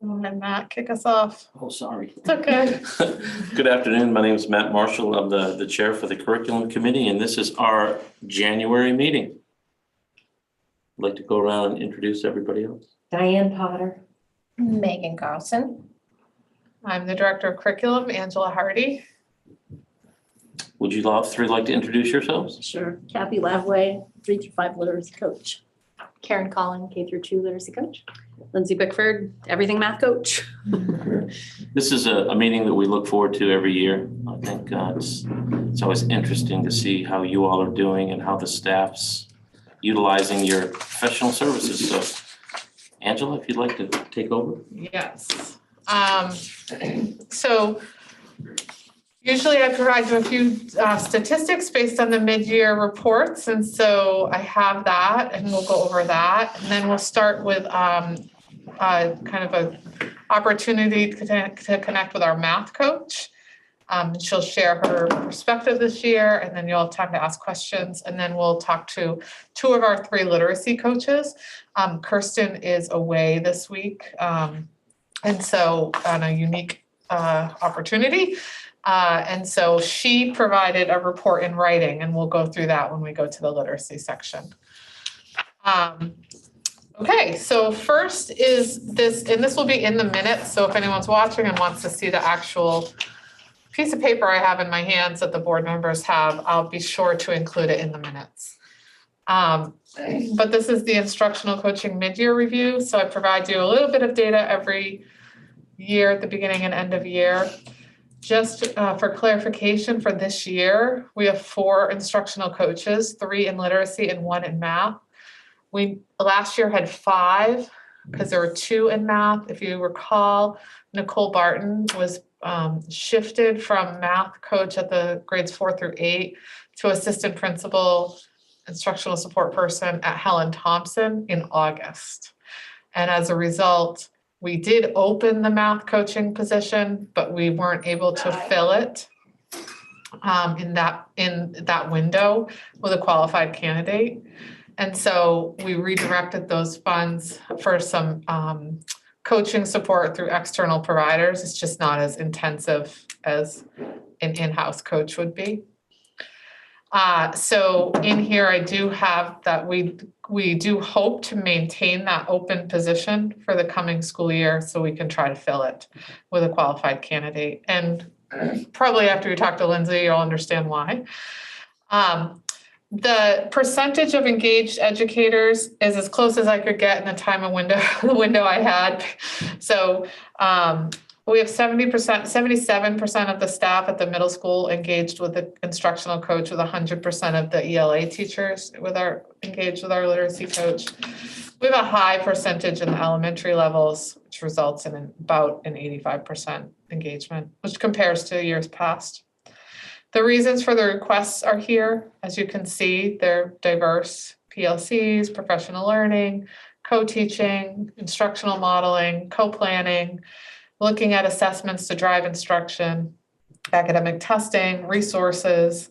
Go ahead, Matt, kick us off. Oh, sorry. It's okay. Good afternoon. My name is Matt Marshall. I'm the chair for the curriculum committee, and this is our January meeting. I'd like to go around and introduce everybody else. Diane Potter. Megan Carlson. I'm the director of curriculum, Angela Hardy. Would you all three like to introduce yourselves? Sure. Kathy Lavway, 3 through 5 literacy coach. Karen Collin, K through 2 literacy coach. Lindsay Bickford, everything math coach. This is a meeting that we look forward to every year. I think it's always interesting to see how you all are doing and how the staff's utilizing your professional services. So, Angela, if you'd like to take over. Yes. So usually I provide you a few statistics based on the mid-year reports. And so I have that and we'll go over that. And then we'll start with kind of a opportunity to connect with our math coach. She'll share her perspective this year, and then you'll have time to ask questions. And then we'll talk to 2 of our 3 literacy coaches. Kirsten is away this week, and so on a unique opportunity. And so she provided a report in writing, and we'll go through that when we go to the literacy section. Okay, so first is this, and this will be in the minutes. So if anyone's watching and wants to see the actual piece of paper I have in my hands that the board members have, I'll be sure to include it in the minutes. But this is the instructional coaching mid-year review. So I provide you a little bit of data every year at the beginning and end of year. Just for clarification, for this year, we have 4 instructional coaches, 3 in literacy and 1 in math. We last year had 5 because there were 2 in math. If you recall, Nicole Barton was shifted from math coach at the grades 4 through 8 to assistant principal instructional support person at Helen Thompson in August. And as a result, we did open the math coaching position, but we weren't able to fill it in that window with a qualified candidate. And so we redirected those funds for some coaching support through external providers. It's just not as intensive as an in-house coach would be. So in here, I do have that we do hope to maintain that open position for the coming school year so we can try to fill it with a qualified candidate. And probably after you talk to Lindsay, you'll understand why. The percentage of engaged educators is as close as I could get in the time and the window I had. So we have 77% of the staff at the middle school engaged with the instructional coach, with 100% of the ELA teachers engaged with our literacy coach. We have a high percentage in the elementary levels, which results in about an 85% engagement, which compares to years past. The reasons for the requests are here. As you can see, they're diverse: PLCs, professional learning, co-teaching, instructional modeling, co-planning, looking at assessments to drive instruction, academic testing, resources,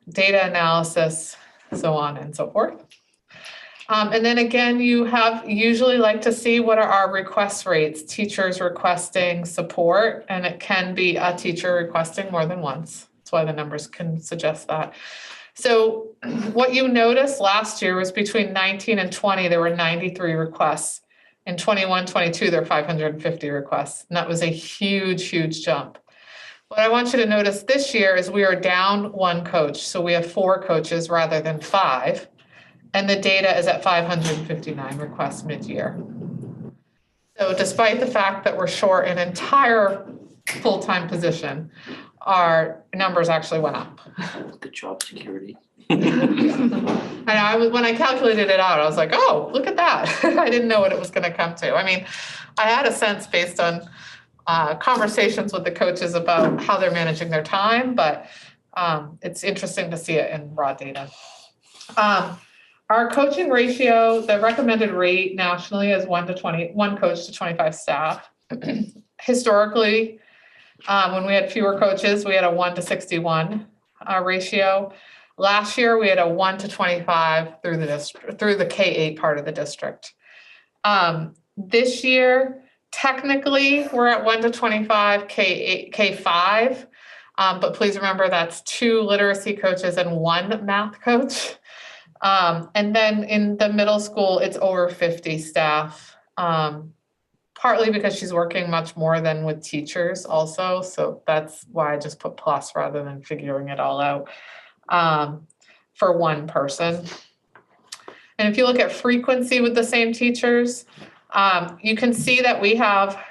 data analysis, so on and so forth. And then again, you usually like to see what are our request rates, teachers requesting support, and it can be a teacher requesting more than once. That's why the numbers can suggest that. So what you noticed last year was between 19 and 20, there were 93 requests. In 21-22, there are 550 requests. And that was a huge, huge jump. What I want you to notice this year is we are down 1 coach. So we have 4 coaches rather than 5. And the data is at 559 requests mid-year. So despite the fact that we're short an entire full-time position, our numbers actually went up. Good job, security. And when I calculated it out, I was like, oh, look at that. I didn't know what it was going to come to. I mean, I had a sense based on conversations with the coaches about how they're managing their time, but it's interesting to see it in raw data. Our coaching ratio, the recommended rate nationally is 1 coach to 25 staff. Historically, when we had fewer coaches, we had a 1 to 61 ratio. Last year, we had a 1 to 25 through the district, through the K-8 part of the district. This year, technically, we're at 1 to 25 K-8, K-5. But please remember that's 2 literacy coaches and 1 math coach. And then in the middle school, it's over 50 staff, partly because she's working much more than with teachers also. So that's why I just put plus rather than figuring it all out for one person. And if you look at frequency with the same teachers, you can see that we have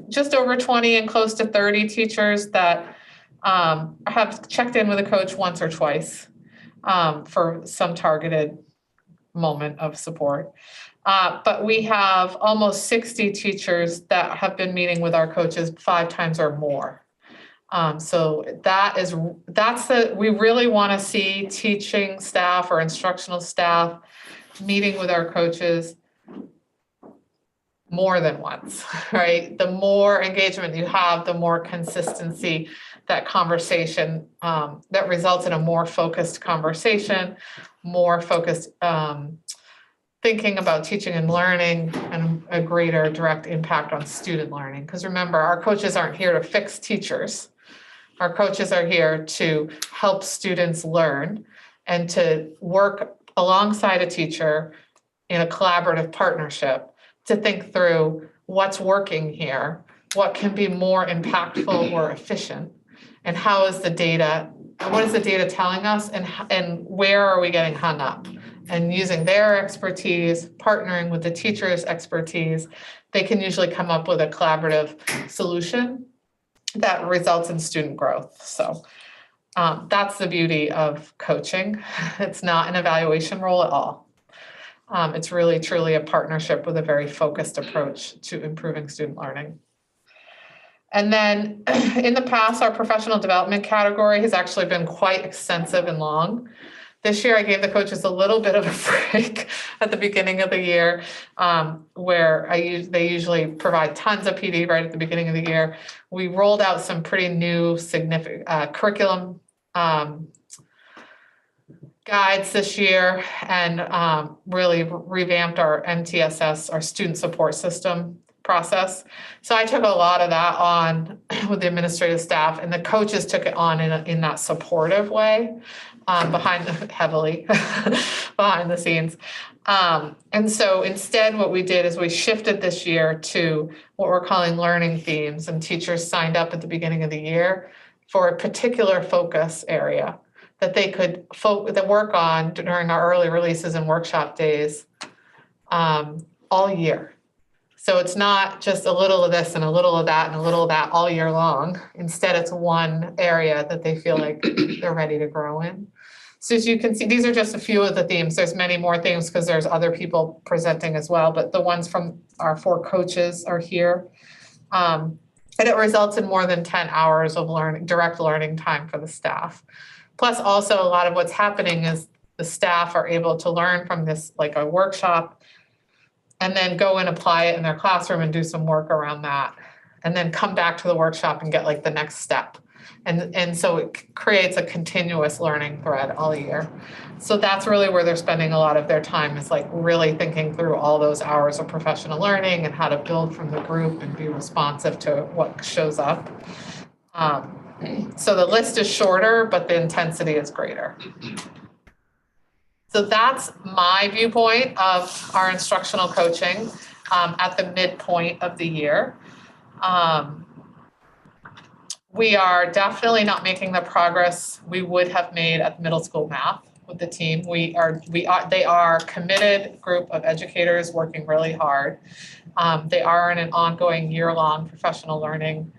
just over 20 and close to 30 teachers that have checked in with a coach once or twice for some targeted moment of support. But we have almost 60 teachers that have been meeting with our coaches 5 times or more. So we really want to see teaching staff or instructional staff meeting with our coaches more than once, right? The more engagement you have, the more consistency that conversation that results in a more focused conversation, more focused thinking about teaching and learning, and a greater direct impact on student learning. Because remember, our coaches aren't here to fix teachers. Our coaches are here to help students learn and to work alongside a teacher in a collaborative partnership to think through what's working here, what can be more impactful or efficient, and what is the data telling us, and where are we getting hung up? And using their expertise, partnering with the teacher's expertise, they can usually come up with a collaborative solution that results in student growth. So that's the beauty of coaching. It's not an evaluation role at all. It's really, truly a partnership with a very focused approach to improving student learning. And then in the past, our professional development category has actually been quite extensive and long. This year, I gave the coaches a little bit of a break at the beginning of the year, where they usually provide tons of PD right at the beginning of the year. We rolled out some pretty new significant curriculum guides this year, and really revamped our MTSS, our student support system process. So I took a lot of that on with the administrative staff, and the coaches took it on in that supportive way, heavily behind the scenes. And so instead what we did is we shifted this year to what we're calling learning themes, and teachers signed up at the beginning of the year for a particular focus area that they could work on during our early releases and workshop days all year. So it's not just a little of this and a little of that and a little of that all year long. Instead, it's one area that they feel like they're ready to grow in. So as you can see, these are just a few of the themes. There's many more themes because there's other people presenting as well, but the ones from our 4 coaches are here. And it results in more than 10 hours of direct learning time for the staff. Plus also a lot of what's happening is the staff are able to learn from this, like a workshop, and then go and apply it in their classroom and do some work around that, and then come back to the workshop and get like the next step. And so it creates a continuous learning thread all year. So that's really where they're spending a lot of their time, is like really thinking through all those hours of professional learning and how to build from the group and be responsive to what shows up. So the list is shorter, but the intensity is greater. So that's my viewpoint of our instructional coaching at the midpoint of the year. We are definitely not making the progress we would have made at middle school math with the team. They are a committed group of educators working really hard. They are in an ongoing year-long professional learning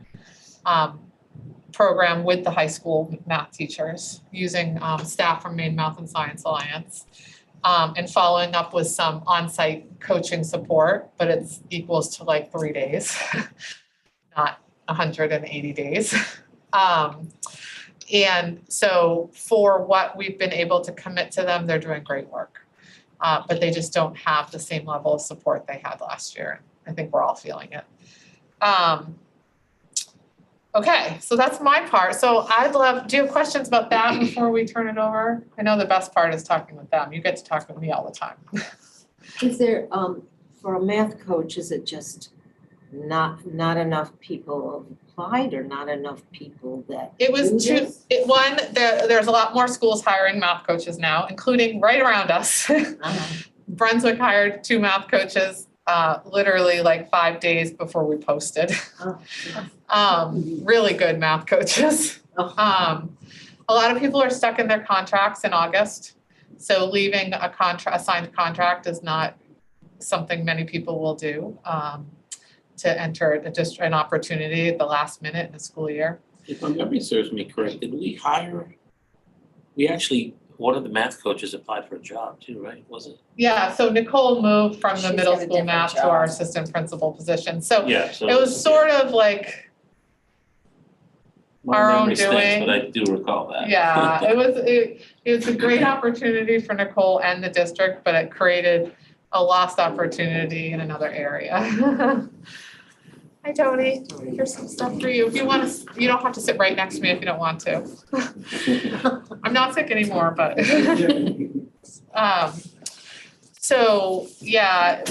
program with the high school math teachers, using staff from Maine Math and Science Alliance, and following up with some on-site coaching support, but it's equals to like 3 days, not 180 days. And so for what we've been able to commit to them, they're doing great work, but they just don't have the same level of support they had last year. I think we're all feeling it. Okay, so that's my part. So do you have questions about that before we turn it over? I know the best part is talking with them. You get to talk with me all the time. Is there, for a math coach, is it just not enough people applied or not enough people that It was do this? there's a lot more schools hiring math coaches now, including right around us. Brunswick hired 2 math coaches, literally like 5 days before we posted. Really good math coaches. A lot of people are stuck in their contracts in August. So leaving a signed contract is not something many people will do, to enter an opportunity at the last minute in the school year. If my memory serves me correct, did we actually, one of the math coaches applied for a job too, right? Was it? Yeah, so Nicole moved from the She's middle got a school different math to our job. assistant principal position. So Yeah, so. it was sort of like, our My own memory stinks, doing. but I do recall that. yeah, it was a great opportunity for Nicole and the district, but it created a lost opportunity in another area. Hi, Tony. Here's some stuff for you. If you want to, you don't have to sit right next to me if you don't want to. I'm not sick anymore, but. So, yeah,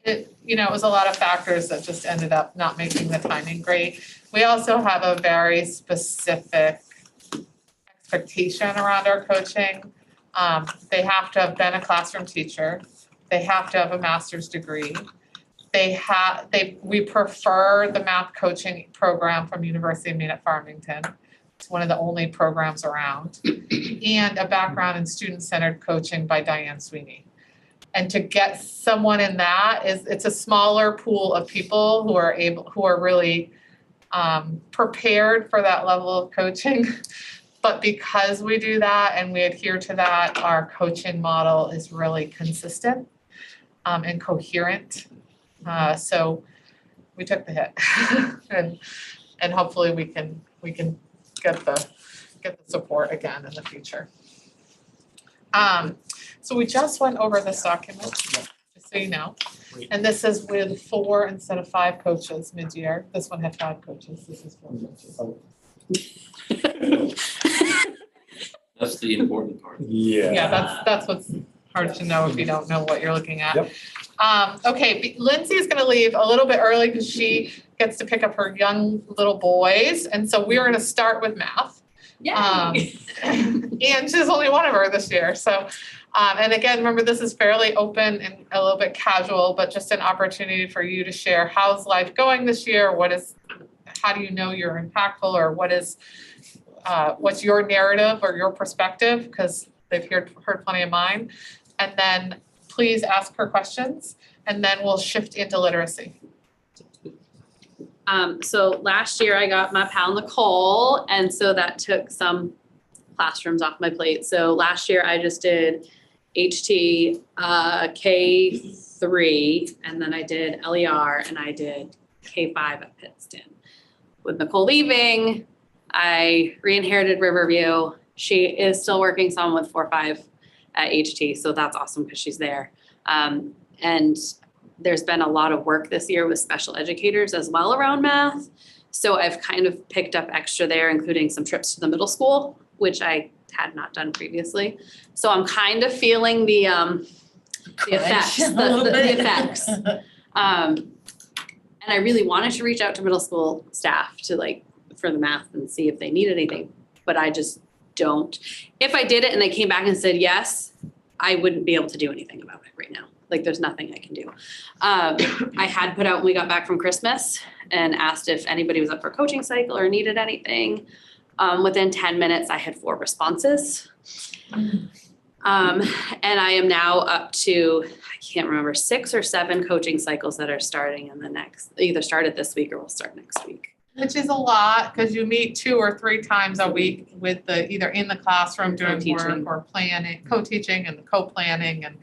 it was a lot of factors that just ended up not making the timing great. We also have a very specific expectation around our coaching. They have to have been a classroom teacher. They have to have a master's degree. We prefer the math coaching program from University of Maine at Farmington. It's one of the only programs around. And a background in student-centered coaching by Diane Sweeney. And to get someone in that it's a smaller pool of people who are really prepared for that level of coaching. But because we do that and we adhere to that, our coaching model is really consistent and coherent. So we took the hit and hopefully we can get the support again in the future. So we just went over this document, just so you know. And this is with 4 instead of 5 coaches mid-year. This one had 5 coaches, this is 4 coaches. That's the important part. Yeah, that's what's hard to know if you don't know what you're looking at. Yep. Okay, Lindsay is gonna leave a little bit early because she gets to pick up her young little boys. And so we're gonna start with math. And she's only one of her this year, so, and again, remember, this is fairly open and a little bit casual, but just an opportunity for you to share how's life going this year, how do you know you're impactful, or what's your narrative or your perspective, because they've heard plenty of mine, and then please ask her questions, and then we'll shift into literacy. So last year I got my pal Nicole, and so that took some classrooms off my plate. So last year I just did HT, K3, and then I did LER, and I did K5 at Pittston. With Nicole leaving, I re-inherited Riverview. She is still working some with 4-5 at HT, so that's awesome because she's there. And there's been a lot of work this year with special educators as well around math. So I've kind of picked up extra there, including some trips to the middle school, which I had not done previously. So I'm kind of feeling the effects, the effects. And I really wanted to reach out to middle school staff for the math and see if they need anything, but I just don't. If I did it and they came back and said yes, I wouldn't be able to do anything about it right now. There's nothing I can do. I had put out when we got back from Christmas and asked if anybody was up for a coaching cycle or needed anything. Within 10 minutes, I had 4 responses. And I am now up to, I can't remember, 6 or 7 coaching cycles that are starting in either started this week or will start next week. Which is a lot, because you meet 2 or 3 times a week with either in the classroom doing work Co-teaching. or planning, co-teaching and co-planning, and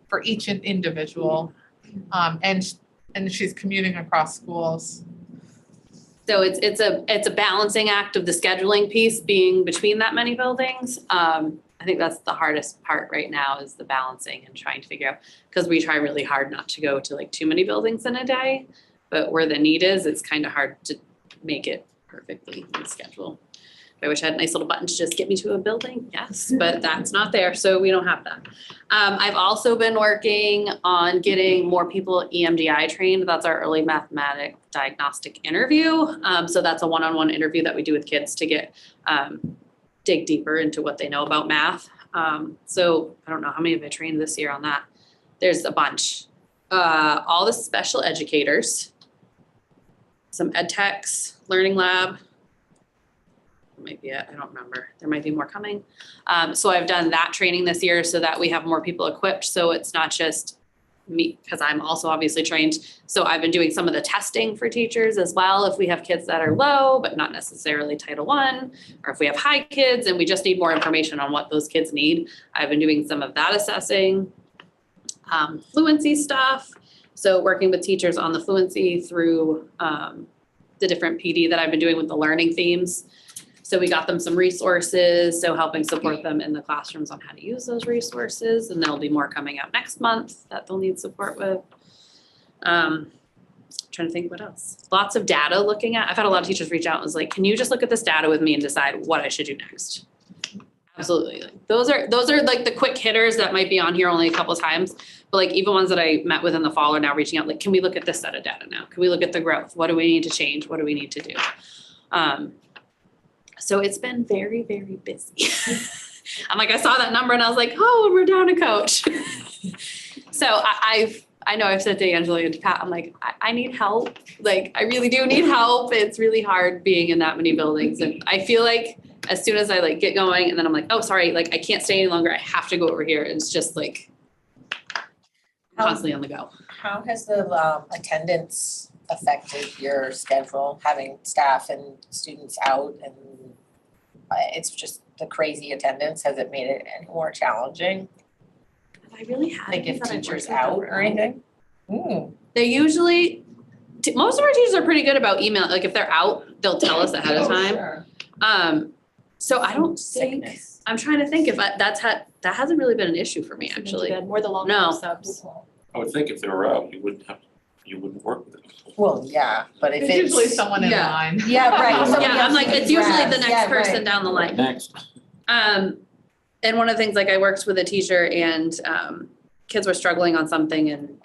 for each individual. And she's commuting across schools. So it's a balancing act of the scheduling piece being between that many buildings. I think that's the hardest part right now is the balancing and trying to figure out, because we try really hard not to go to too many buildings in a day, but where the need is, it's kind of hard to make it perfectly in schedule. I wish I had a nice little button to just get me to a building, yes, but that's not there, so we don't have that. I've also been working on getting more people EMDI trained. That's our early mathematic diagnostic interview. So that's a one-on-one interview that we do with kids to get dig deeper into what they know about math. So I don't know how many have I trained this year on that. There's a bunch. All the special educators, some ed techs, learning lab. Might be it, I don't remember. There might be more coming. So I've done that training this year so that we have more people equipped. So it's not just me, because I'm also obviously trained. So I've been doing some of the testing for teachers as well. If we have kids that are low, but not necessarily Title I, or if we have high kids and we just need more information on what those kids need, I've been doing some of that assessing. Fluency stuff. So working with teachers on the fluency through the different PD that I've been doing with the learning themes. So we got them some resources, so helping support them in the classrooms on how to use those resources, and there'll be more coming out next month that they'll need support with. Trying to think what else. Lots of data looking at. I've had a lot of teachers reach out and was like, can you just look at this data with me and decide what I should do next? Absolutely. Like, those are like the quick hitters that might be on here only a couple of times, but like even ones that I met with in the fall are now reaching out, like, can we look at this set of data now? Can we look at the growth? What do we need to change? What do we need to do? So it's been very, very busy. I'm like, I saw that number and I was like, oh, we're down a coach. So I know I've said to Angela and to Pat, I'm like, I need help. Like, I really do need help. It's really hard being in that many buildings. And I feel like as soon as I like get going and then I'm like, oh, sorry, like I can't stay any longer. I have to go over here. It's just like constantly on the go. How has the attendance affected your schedule, having staff and students out, and it's just the crazy attendance? Has it made it any more challenging? I really have. Like if teachers out or anything? They usually, most of our teachers are pretty good about email. Like if they're out, they'll tell us ahead of time. Sure. So I don't think, Sickness. I'm trying to think if that hasn't really been an issue for me, actually. More the long No. subs. I would think if they were out, you wouldn't work with them. Well, yeah, but if There's it's. usually someone in Yeah. line. Yeah, right. Somebody Yeah, I'm else like, can it's usually grab. the next Yeah, person right. down the line. Next. And one of the things, like I worked with a teacher and kids were struggling on something and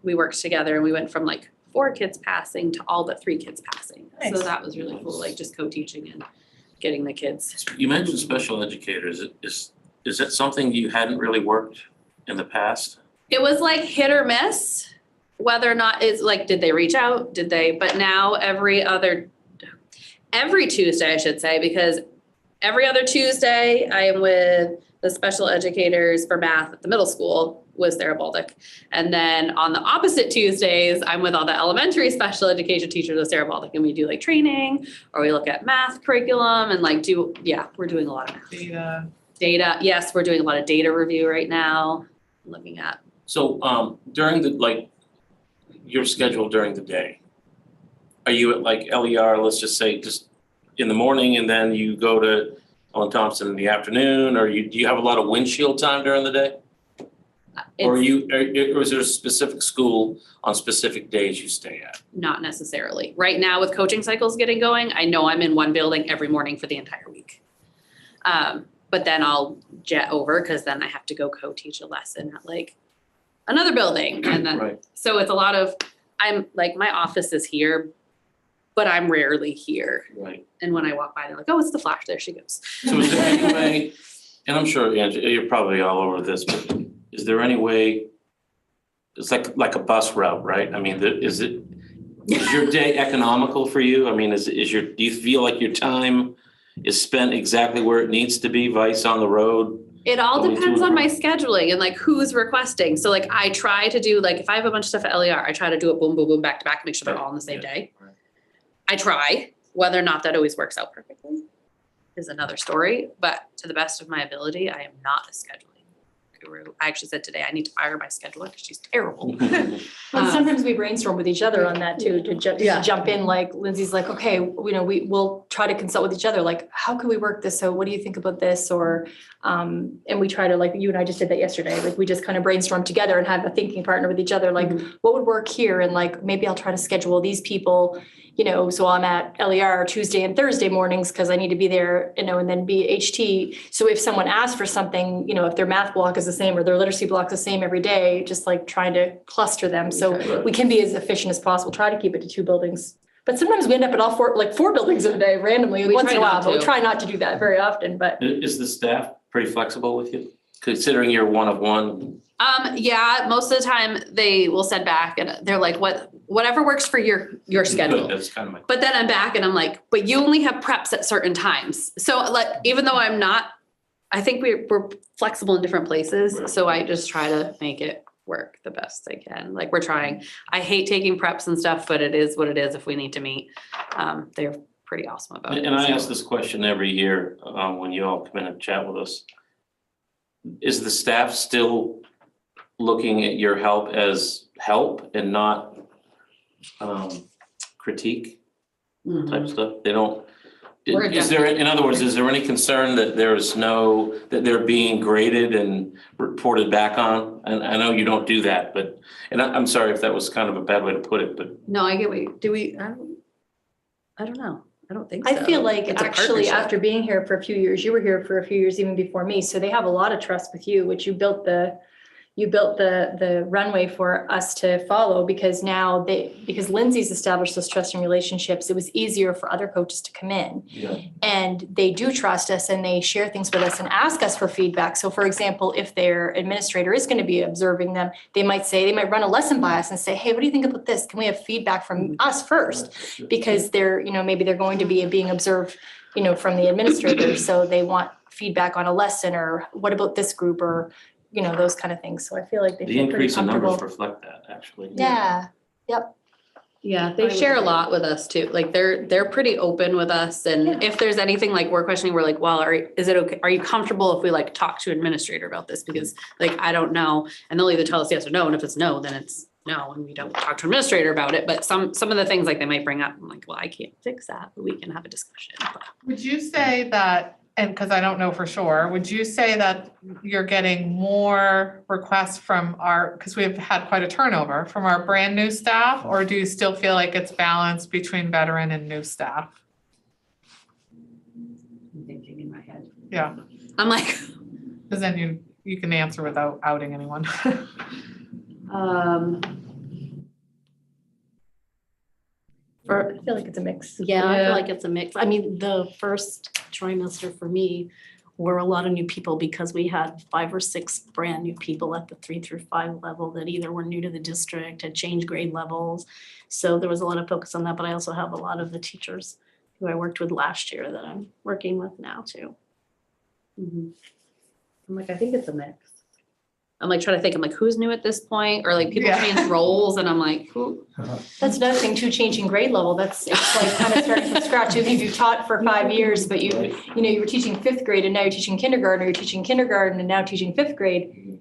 we worked together and we went from like 4 kids passing to all but 3 kids passing. So Nice. that was really cool, like just co-teaching and getting the kids. You mentioned special educators. Is that something you hadn't really worked in the past? It was like hit or miss, whether or not it's like, did they reach out? But now every Tuesday, I should say, because every other Tuesday I am with the special educators for math at the middle school with Sarah Baldick. And then on the opposite Tuesdays, I'm with all the elementary special education teachers with Sarah Baldick, and we do like training or we look at math curriculum and like we're doing a lot of math. Data, yes, we're doing a lot of data review right now, looking at. So during your schedule during the day, are you at like LER, let's just say just in the morning and then you go to Ellen Thompson in the afternoon, or do you have a lot of windshield time during the day? Or is there a specific school on specific days you stay at? Not necessarily. Right now with coaching cycles getting going, I know I'm in one building every morning for the entire week. But then I'll jet over because then I have to go co-teach a lesson at like another building. And then, Right. so it's a lot of, I'm like, my office is here, but I'm rarely here. Right. And when I walk by, they're like, oh, it's the Flash, there she goes. So is there any way, and I'm sure, Angela, you're probably all over this, but is there any way, it's like a bus route, right? I mean, is your day economical for you? I mean, do you feel like your time is spent exactly where it needs to be, vice on the road? It all Going to depends and on my from. scheduling and like who's requesting. So like I try to do, like if I have a bunch of stuff at LER, I try to do it boom, boom, boom, back to back, make sure they're all on the same day. Right. I try, whether or not that always works out perfectly is another story, but to the best of my ability, I am not a scheduling guru. I actually said today, I need to fire my scheduler because she's terrible. But sometimes we brainstorm with each other on that too, to Yeah. jump in, like Lindsay's like, okay, we'll try to consult with each other, like, how can we work this? So what do you think about this? Or, and we try to, like, you and I just did that yesterday, like, we just kind of brainstorm together and have a thinking partner with each other, like, what would work here? And like, maybe I'll try to schedule these people so I'm at LER Tuesday and Thursday mornings because I need to be there, and then be HT. So if someone asks for something, if their math block is the same or their literacy block is the same every day, just like trying to cluster them. So we can be as efficient as possible, try to keep it to 2 buildings. But sometimes we end up at all 4 buildings in a day randomly We once in try a while, not but we to. try not to do that very often, but. Is the staff pretty flexible with you? Considering you're one of one? Yeah, most of the time they will send back and they're like, whatever works for your schedule. That's kind of my. But then I'm back and I'm like, but you only have preps at certain times. So like, even though I'm not, I think we're flexible in different places. So I just try to make it work the best I can. Like we're trying. I hate taking preps and stuff, but it is what it is if we need to meet. They're pretty awesome about it. And I ask this question every year when you all come in and chat with us. Is the staff still looking at your help as help and not critique type stuff? They don't. We're Is there, in other words, is there any concern that that they're being graded and reported back on? And I know you don't do that, but, and I'm sorry if that was kind of a bad way to put it, but. No, I get what I don't know. I don't think so. I feel like It's a actually partnership. after being here for a few years, you were here for a few years even before me. So they have a lot of trust with you, which you built the runway for us to follow because because Lindsay's established those trusting relationships, it was easier for other coaches to come in. Yeah. And they do trust us and they share things with us and ask us for feedback. So for example, if their administrator is going to be observing them, they might run a lesson by us and say, hey, what do you think about this? Can we have feedback from us first? Because maybe they're going to be being observed, from the administrator. So they want feedback on a lesson or what about this group or, those kind of things. So I feel like they The feel pretty increase in numbers comfortable. reflect that, actually. Yeah, yep. Yeah, I they would share a agree. lot with us too. Like they're pretty open with us. And if there's anything like we're questioning, we're like, well, is it okay? Are you comfortable if we like talk to administrator about this? Because like, I don't know. And they'll either tell us yes or no. And if it's no, then it's no. And we don't talk to administrator about it. But some of the things like they might bring up, I'm like, well, I can't fix that, but we can have a discussion. Would you say that, and because I don't know for sure, would you say that you're getting more requests from because we've had quite a turnover from our brand new staff, or do you still feel like it's balanced between veteran and new staff? I'm thinking in my head. Yeah, I'm like, because then you can answer without outing anyone. I feel like it's a mix. Yeah, I Yeah. feel like it's a mix. I mean, the first trimester for me were a lot of new people because we had 5 or 6 brand new people at the 3 through 5 level that either were new to the district, had changed grade levels. So there was a lot of focus on that, but I also have a lot of the teachers who I worked with last year that I'm working with now too. I'm like, I think it's a mix. I'm like trying to think, I'm like, who's new at this point? Or like people Yeah. change roles and I'm like, who? That's another thing too, changing grade level. It's like kind of starting from scratch. If you've taught for 5 years, but you were teaching 5th grade and now you're teaching kindergarten, or you're teaching kindergarten and now teaching 5th grade.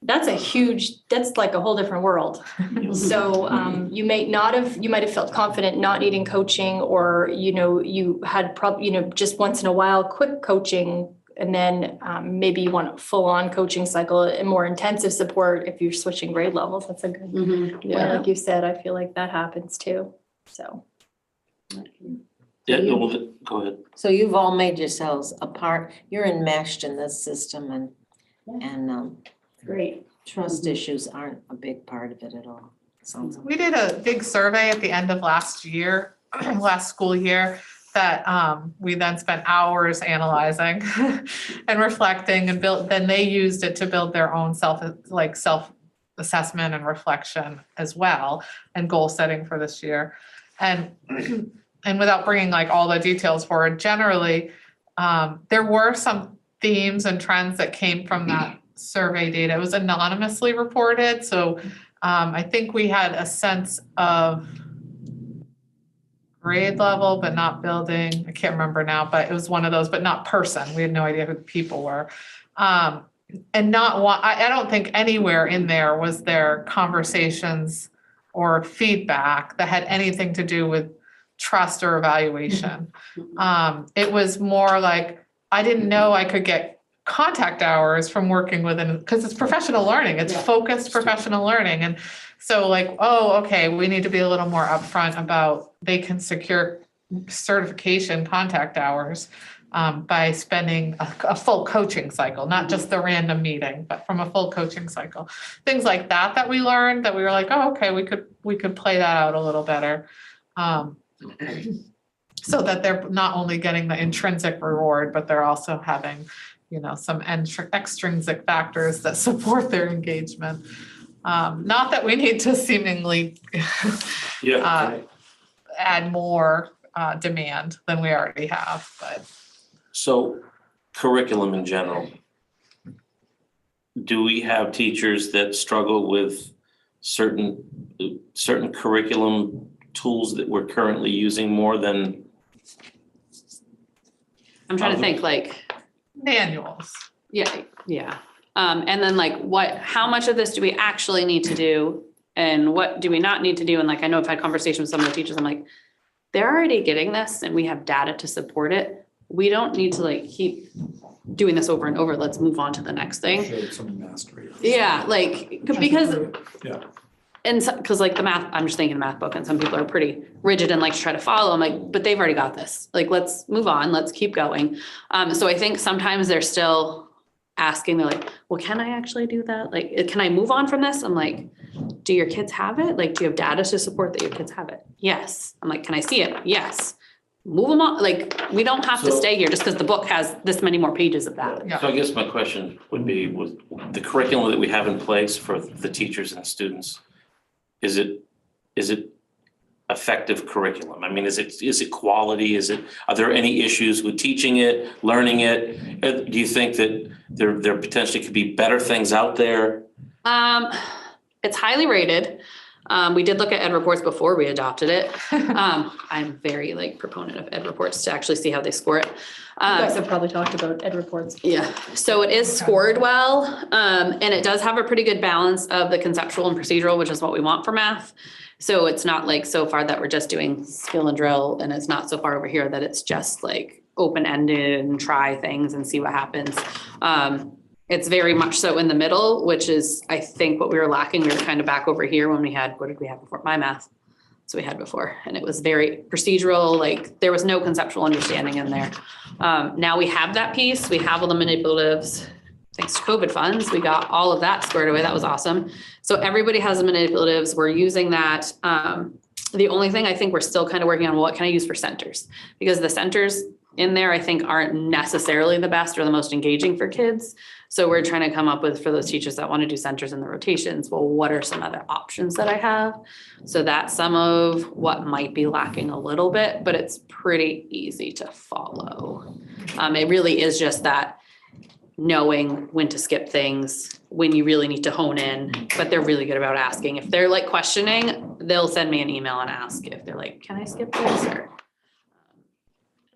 That's like a whole different world. So you might have felt confident not needing coaching, or, you had just once in a while quick coaching. And then maybe you want a full-on coaching cycle and more intensive support if you're switching grade levels. That's a good point. Like you said, I feel like that happens too. So. Yeah, well, go ahead. So you've all made yourselves apart, you're enmeshed in this system and Great. trust issues aren't a big part of it at all. Sounds like. We did a big survey at the end of last school year, that we then spent hours analyzing and reflecting and then they used it to build their own self-assessment and reflection as well, and goal setting for this year. And without bringing like all the details forward, generally, there were some themes and trends that came from that survey data. It was anonymously reported. So I think we had a sense of grade level, but not building. I can't remember now, but it was one of those, but not person. We had no idea who the people were. And not one, I don't think anywhere in there was there conversations or feedback that had anything to do with trust or evaluation. It was more like, I didn't know I could get contact hours from working with an, because it's professional learning, it's focused professional learning. And so like, oh, okay, we need to be a little more upfront about they can secure certification contact hours by spending a full coaching cycle, not just the random meeting, but from a full coaching cycle. Things like that we learned, that we were like, oh, okay, we could play that out a little better. So that they're not only getting the intrinsic reward, but they're also having, some extrinsic factors that support their engagement. Not that we need to seemingly add more demand than we already have, but. So curriculum in general. Do we have teachers that struggle with certain curriculum tools that we're currently using more than? I'm trying to think like, Manuals. yeah. And then like how much of this do we actually need to do? And what do we not need to do? And like, I know I've had conversations with some of the teachers, I'm like, they're already getting this and we have data to support it. We don't need to like keep doing this over and over. Let's move on to the next thing. Showed some mastery. Yeah, like, because, Yeah. and because like the math, I'm just thinking the math book and some people are pretty rigid and like to try to follow. I'm like, but they've already got this. Like, let's move on. Let's keep going. So I think sometimes they're still asking, they're like, well, can I actually do that? Like, can I move on from this? I'm like, do your kids have it? Like, do you have data to support that your kids have it? Yes. I'm like, can I see it? Yes. Move them on. Like, we don't have to stay here just because the book has this many more pages of that. Yeah. So I guess my question would be, with the curriculum that we have in place for the teachers and students, is it effective curriculum? I mean, is it quality? Are there any issues with teaching it, learning it? Do you think that there potentially could be better things out there? It's highly rated. We did look at Ed Reports before we adopted it. I'm very like proponent of Ed Reports to actually see how they score it. You guys have probably talked about Ed Reports. Yeah, so it is scored well, and it does have a pretty good balance of the conceptual and procedural, which is what we want for math. So it's not like so far that we're just doing skill and drill, and it's not so far over here that it's just like open-ended and try things and see what happens. It's very much so in the middle, which is, I think, what we were lacking. We were kind of back over here when we had, what did we have before? My math. So we had before, and it was very procedural. Like, there was no conceptual understanding in there. Now we have that piece. We have all the manipulatives. Thanks to COVID funds, we got all of that squared away. That was awesome. So everybody has the manipulatives. We're using that. The only thing I think we're still kind of working on, what can I use for centers? Because the centers in there, I think, aren't necessarily the best or the most engaging for kids. So we're trying to come up with, for those teachers that want to do centers in the rotations, well, what are some other options that I have? So that's some of what might be lacking a little bit, but it's pretty easy to follow. It really is just that knowing when to skip things, when you really need to hone in, but they're really good about asking. If they're like questioning, they'll send me an email and ask if they're like, can I skip this? Or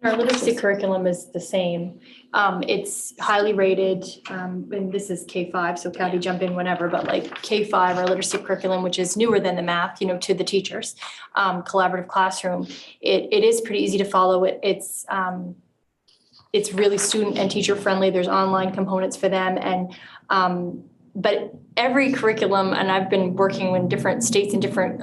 Our literacy curriculum is the same. It's highly rated, and this is K-5, so Kathy jump in whenever, but like K-5, our literacy curriculum, which is newer than the math, to the teachers, collaborative classroom. It is pretty easy to follow. It's really student and teacher friendly. There's online components for them, and but every curriculum, and I've been working in different states and different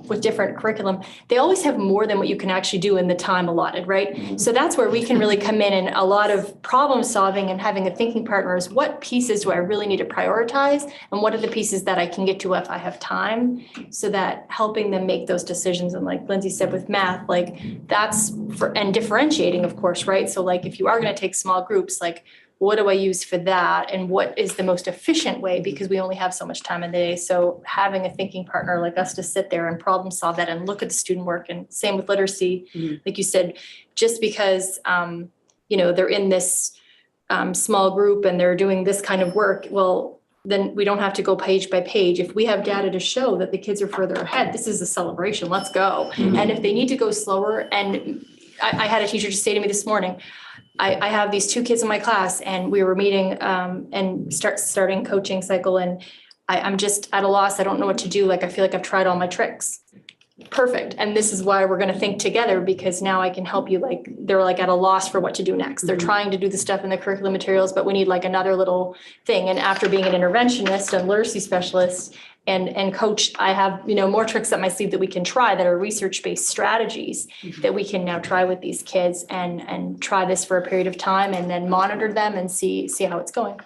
with different curriculum, they always have more than what you can actually do in the time allotted, right? So that's where we can really come in, and a lot of problem solving and having a thinking partner is, what pieces do I really need to prioritize, and what are the pieces that I can get to if I have time, so that helping them make those decisions. And like Lindsay said with math, like that's and differentiating, of course, right? So like if you are going to take small groups, like what do I use for that? And what is the most efficient way? Because we only have so much time in the day. So having a thinking partner like us to sit there and problem solve that and look at the student work, and same with literacy, like you said, just because, they're in this small group and they're doing this kind of work, well, then we don't have to go page by page. If we have data to show that the kids are further ahead, this is a celebration, let's go. And if they need to go slower, and I had a teacher just say to me this morning, I have these 2 kids in my class, and we were meeting and starting coaching cycle, and I'm just at a loss. I don't know what to do. Like, I feel like I've tried all my tricks. perfect. And this is why we're gonna think together, because now I can help you, like, they're like at a loss for what to do next. They're trying to do the stuff in the curriculum materials, but we need like another little thing. And after being an interventionist and literacy specialist and coach, I have, more tricks up my sleeve that we can try that are research-based strategies that we can now try with these kids and try this for a period of time and then monitor them and see how it's going.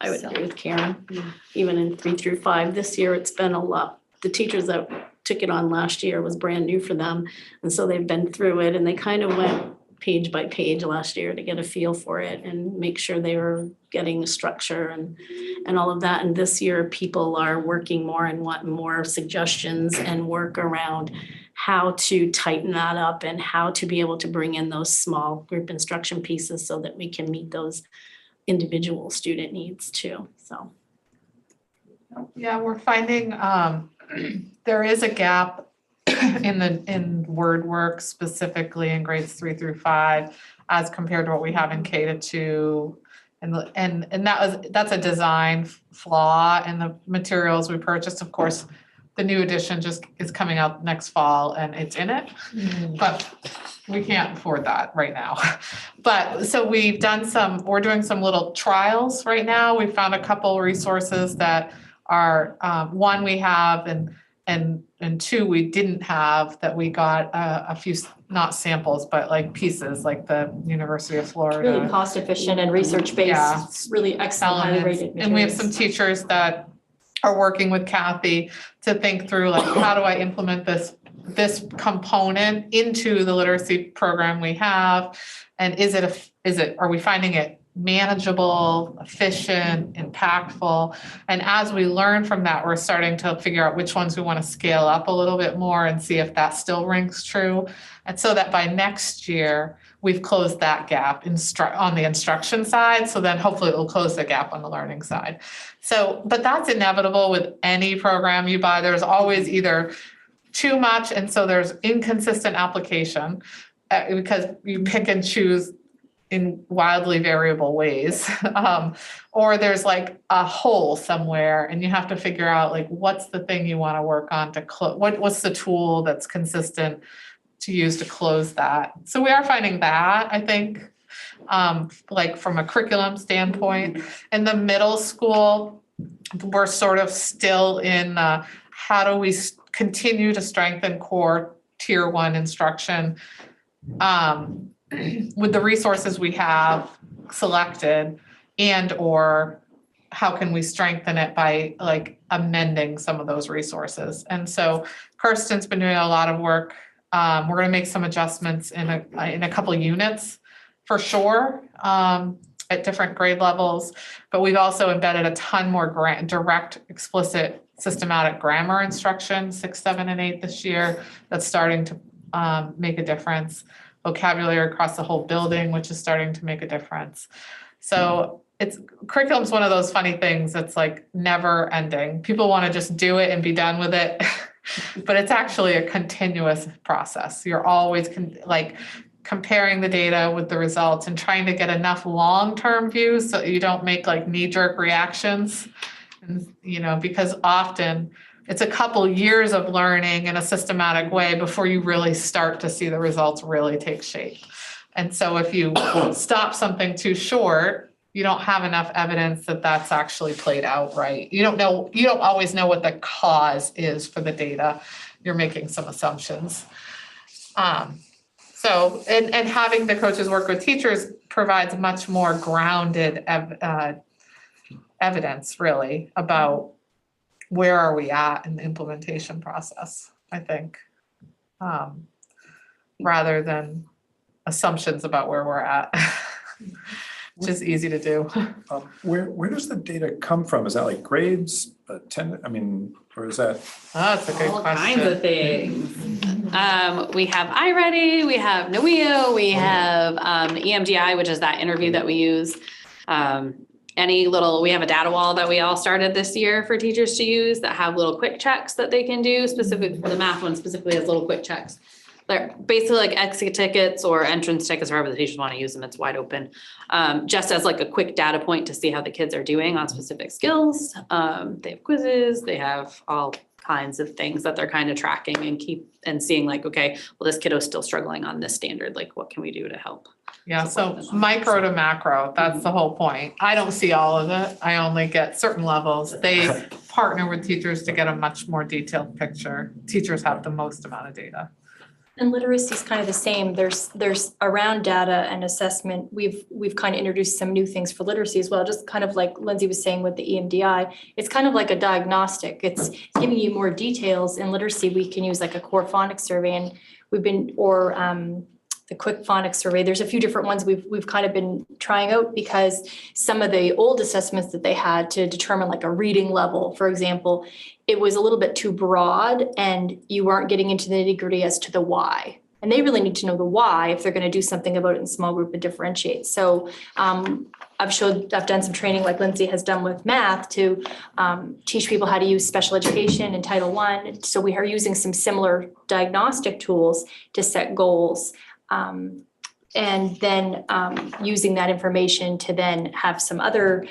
I would agree with Karen, even in 3 through 5, this year it's been a lot. The teachers that took it on last year was brand new for them. And so they've been through it and they kind of went page by page last year to get a feel for it and make sure they were getting the structure and all of that. And this year people are working more and want more suggestions and work around how to tighten that up and how to be able to bring in those small group instruction pieces so that we can meet those individual student needs too, so. Yeah, we're finding there is a gap in word work specifically in grades 3 through 5 as compared to what we have in K to 2. And that's a design flaw in the materials we purchased. Of course, the new edition just is coming out next fall and it's in it, but we can't afford that right now. But so we're doing some little trials right now. We found a couple resources that are, one we have and two we didn't have, that we got a few, not samples, but like pieces, like the University of Florida. Really cost efficient and research-based, really excellent, highly rated materials. And we have some teachers that are working with Kathy to think through, like, how do I implement this component into the literacy program we have? And are we finding it manageable, efficient, impactful? And as we learn from that, we're starting to figure out which ones we want to scale up a little bit more and see if that still rings true. And so that by next year, we've closed that gap on the instruction side. So then hopefully it will close the gap on the learning side. So, but that's inevitable with any program you buy. There's always either too much, and so there's inconsistent application because you pick and choose in wildly variable ways. Or there's like a hole somewhere and you have to figure out, like, what's the thing you want to work on to close, what's the tool that's consistent to use to close that. So we are finding that, I think, like from a curriculum standpoint. In the middle school, we're sort of still in how do we continue to strengthen core tier 1 instruction with the resources we have selected, and or how can we strengthen it by like amending some of those resources. And so Kirsten's been doing a lot of work. We're going to make some adjustments in a couple units for sure at different grade levels, but we've also embedded a ton more direct, explicit, systematic grammar instruction, 6, 7, and 8 this year. That's starting to make a difference. Vocabulary across the whole building, which is starting to make a difference. So curriculum's one of those funny things that's like never ending. People want to just do it and be done with it, but it's actually a continuous process. You're always comparing the data with the results and trying to get enough long-term views so you don't make like knee-jerk reactions. And, because often it's a couple years of learning in a systematic way before you really start to see the results really take shape. And so if you stop something too short, you don't have enough evidence that that's actually played out right. You don't always know what the cause is for the data. You're making some assumptions. So having the coaches work with teachers provides much more grounded evidence really about where are we at in the implementation process, I think, rather than assumptions about where we're at, which is easy to do. Where does the data come from? Is that like grades, attendance? Or is that? Oh, that's a good All question. kinds of things. We have iReady, we have NOEO, we have EMDI, which is that interview that we use. We have a data wall that we all started this year for teachers to use that have little quick checks that they can do. Specifically, the math one specifically has little quick checks. They're basically like exit tickets or entrance tickets, however the teachers want to use them. It's wide open. Just as like a quick data point to see how the kids are doing on specific skills. They have quizzes, they have all kinds of things that they're kind of tracking and seeing like, okay, well, this kiddo's still struggling on this standard, like what can we do to help? Yeah, so Support them. micro to macro, that's the whole point. I don't see all of it. I only get certain levels. They partner with teachers to get a much more detailed picture. Teachers have the most amount of data. And literacy is kind of the same. There's around data and assessment, we've kind of introduced some new things for literacy as well, just kind of like Lindsay was saying with the EMDI. It's kind of like a diagnostic. It's giving you more details. In literacy, we can use like a core phonics survey, and the quick phonics survey. There's a few different ones we've kind of been trying out, because some of the old assessments that they had to determine like a reading level, for example, it was a little bit too broad and you weren't getting into the nitty-gritty as to the why. And they really need to know the why if they're going to do something about it in small group and differentiate. So I've done some training like Lindsay has done with math to teach people how to use special education in Title I. So we are using some similar diagnostic tools to set goals. And then using that information to then have some other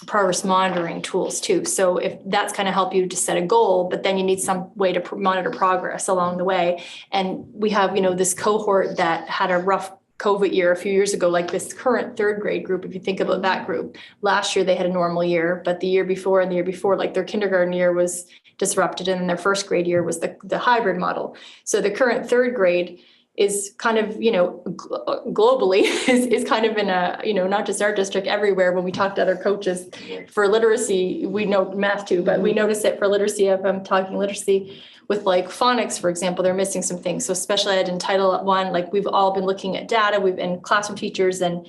progress monitoring tools too. So if that's kind of help you to set a goal, but then you need some way to monitor progress along the way. And we have, this cohort that had a rough COVID year a few years ago, like this current third grade group, if you think about that group, last year they had a normal year, but the year before and the year before, like their kindergarten year was disrupted, and then their first grade year was the hybrid model. So the current third grade is kind of, globally is kind of in a, not just our district, everywhere. When we talk to other coaches for literacy, we know math too, but we notice it for literacy. If I'm talking literacy with like phonics, for example, they're missing some things. So special ed and Title I, like we've all been looking at data, we've been classroom teachers and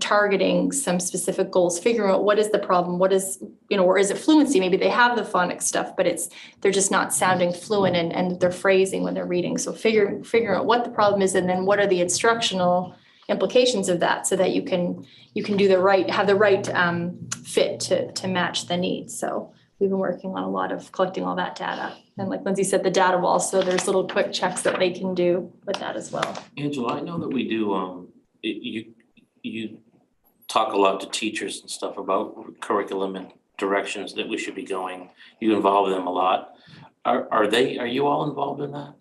targeting some specific goals, figuring out what is the problem, what is, or is it fluency? Maybe they have the phonics stuff, but they're just not sounding fluent and their phrasing when they're reading. So figuring out what the problem is, and then what are the instructional implications of that, so that you can have the right fit to match the needs. So we've been working on a lot of collecting all that data. And like Lindsay said, the data wall, so there's little quick checks that they can do with that as well. Angela, I know that we do, you talk a lot to teachers and stuff about curriculum and directions that we should be going. You involve them a lot. Are you all involved in that?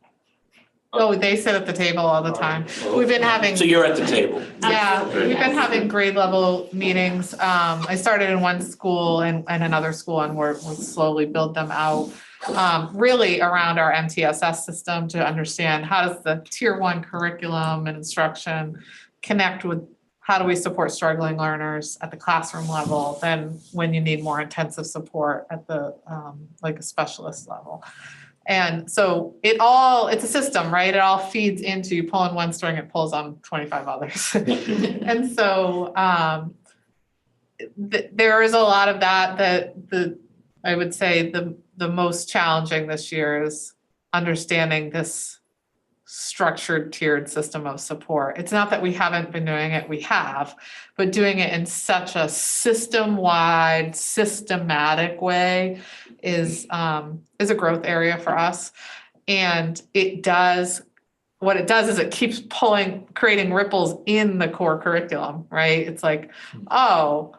Oh, they sit at the table all the time. We've been having. So you're at the table. Yeah, we've been having grade level meetings. I started in one school and another school, and we'll slowly build them out. Really around our MTSS system to understand how does the tier 1 curriculum and instruction connect with how do we support struggling learners at the classroom level, then when you need more intensive support at the like a specialist level. And so it's a system, right? It all feeds into, you pull on one string, it pulls on 25 others. And so there is a lot of that I would say the most challenging this year is understanding this structured tiered system of support. It's not that we haven't been doing it, we have, but doing it in such a system-wide, systematic way is a growth area for us. And what it does is it keeps creating ripples in the core curriculum, right? It's like, the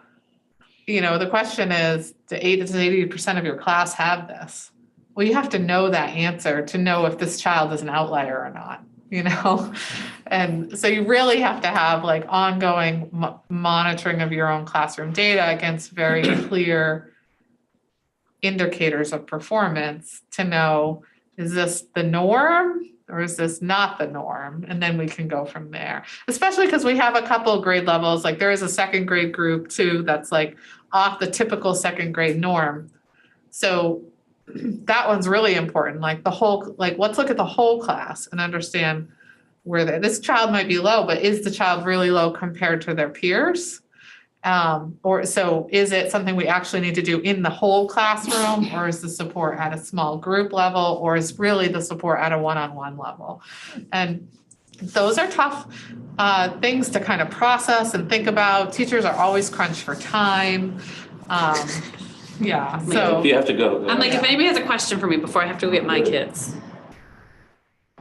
question is, does 80% of your class have this? Well, you have to know that answer to know if this child is an outlier or not, And so you really have to have like ongoing monitoring of your own classroom data against very clear indicators of performance to know, is this the norm or is this not the norm? And then we can go from there, especially because we have a couple of grade levels. Like there is a second grade group too that's like off the typical second grade norm. So that one's really important. Like let's look at the whole class and understand where this child might be low, but is the child really low compared to their peers? Or so is it something we actually need to do in the whole classroom, or is the support at a small group level, or is really the support at a one-on-one level? And those are tough things to kind of process and think about. Teachers are always crunched for time. So You have to go. I'm like, if anybody has a question for me before I have to go get my kids,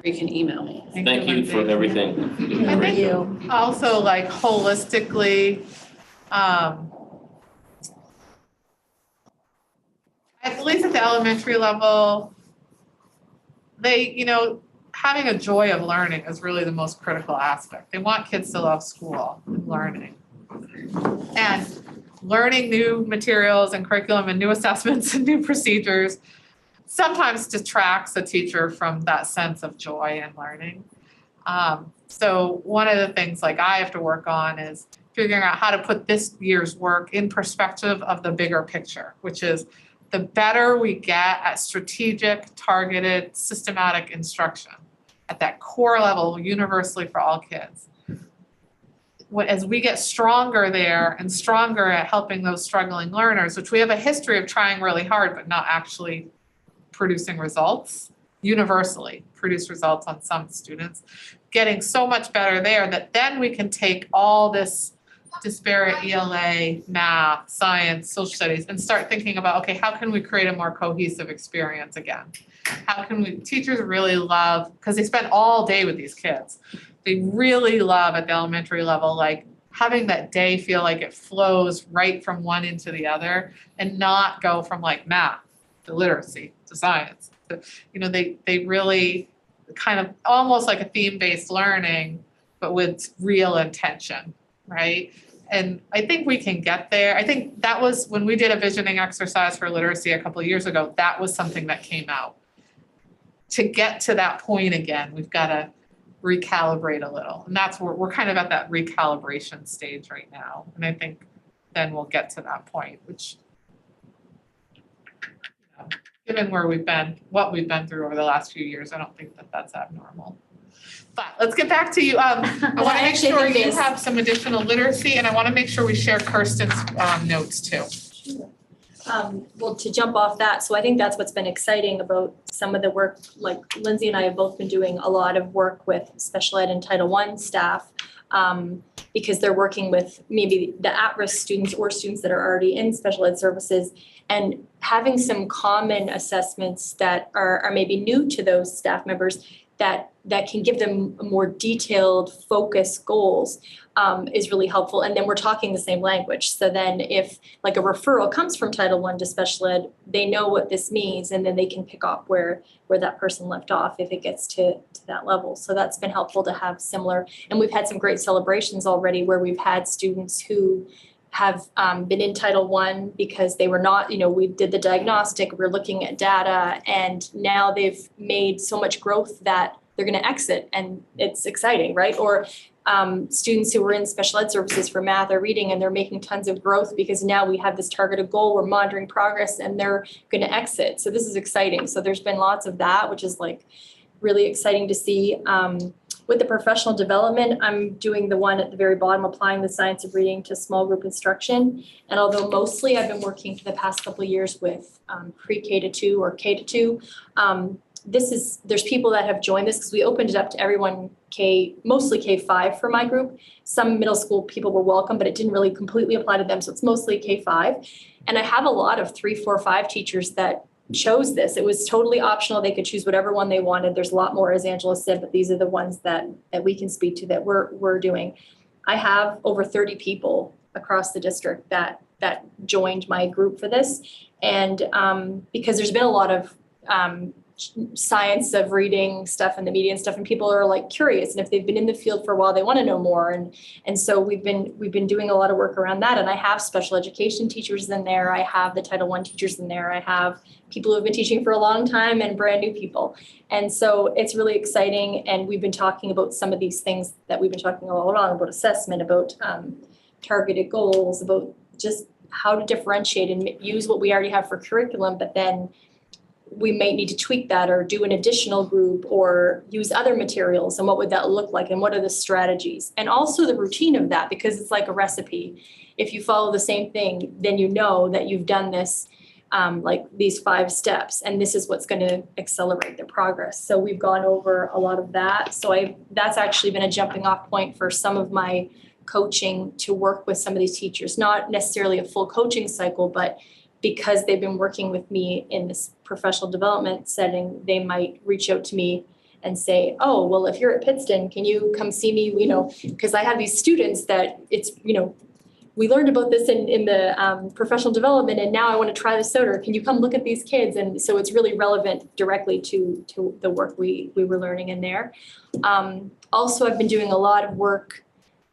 you can email me. Thank you for everything. I think also like holistically, at least at the elementary level, they, you know, having a joy of learning is really the most critical aspect. They want kids to love school and learning. And learning new materials and curriculum and new assessments and new procedures sometimes detracts a teacher from that sense of joy and learning. So one of the things like I have to work on is figuring out how to put this year's work in perspective of the bigger picture, which is the better we get at strategic, targeted, systematic instruction at that core level universally for all kids. As we get stronger there and stronger at helping those struggling learners, which we have a history of trying really hard but not actually producing results, universally produce results on some students, getting so much better there that then we can take all this disparate ELA, math, science, social studies, and start thinking about, okay, how can we create a more cohesive experience again? How can we, teachers really love, because they spend all day with these kids. They really love at the elementary level, like having that day feel like it flows right from one into the other and not go from like math to literacy to science. To, you know, they really kind of almost like a theme-based learning, but with real intention, right? And I think we can get there. I think that was when we did a visioning exercise for literacy a couple of years ago, that was something that came out. To get to that point again, we've got to recalibrate a little. And that's where we're kind of at that recalibration stage right now. And I think then we'll get to that point, which, you know, given where we've been, what we've been through over the last few years, I don't think that that's abnormal. But let's get back to you. I want to make sure you have some additional literacy, and I want to make sure we share Kirsten's notes too. Well, to jump off that, so I think that's what's been exciting about some of the work, like Lindsay and I have both been doing a lot of work with special ed and Title I staff, because they're working with maybe the at-risk students or students that are already in special ed services, and having some common assessments that are maybe new to those staff members that can give them more detailed, focused goals is really helpful. And then we're talking the same language. So then if like a referral comes from Title I to special ed, they know what this means, and then they can pick up where that person left off if it gets to that level. So that's been helpful to have similar, and we've had some great celebrations already where we've had students who have been in Title I because they were not, you know, we did the diagnostic, we're looking at data, and now they've made so much growth that they're going to exit, and it's exciting, right? Or students who were in special ed services for math or reading, and they're making tons of growth because now we have this targeted goal, we're monitoring progress, and they're going to exit. So this is exciting. So there's been lots of that, which is like really exciting to see. With the professional development, I'm doing the one at the very bottom, applying the science of reading to small group instruction. And although mostly I've been working for the past couple of years with pre-K to 2 or K to 2, there's people that have joined this because we opened it up to everyone mostly K5 for my group. Some middle school people were welcome, but it didn't really completely apply to them. So it's mostly K5. And I have a lot of 3, 4, 5 teachers that chose this. It was totally optional. They could choose whatever one they wanted. There's a lot more, as Angela said, but these are the ones that we can speak to that we're doing. I have over 30 people across the district that joined my group for this. And because there's been a lot of science of reading stuff in the media and stuff, and people are like curious, and if they've been in the field for a while, they want to know more. And so we've been doing a lot of work around that. And I have special education teachers in there. I have the Title I teachers in there. I have people who have been teaching for a long time and brand new people. And so it's really exciting. And we've been talking about some of these things that we've been talking all along about assessment, about targeted goals, about just how to differentiate and use what we already have for curriculum, but then we may need to tweak that or do an additional group or use other materials, and what would that look like, and what are the strategies, and also the routine of that, because it's like a recipe. If you follow the same thing, then you know that you've done this, like these 5 steps, and this is what's going to accelerate the progress. So we've gone over a lot of that. So that's actually been a jumping off point for some of my coaching to work with some of these teachers, not necessarily a full coaching cycle, but because they've been working with me in this professional development setting, they might reach out to me and say, oh, well, if you're at Pittston, can you come see me? You know, because I have these students that it's, you know, we learned about this in the professional development, and now I want to try this out, or can you come look at these kids? And so it's really relevant directly to the work we were learning in there. Also, I've been doing a lot of work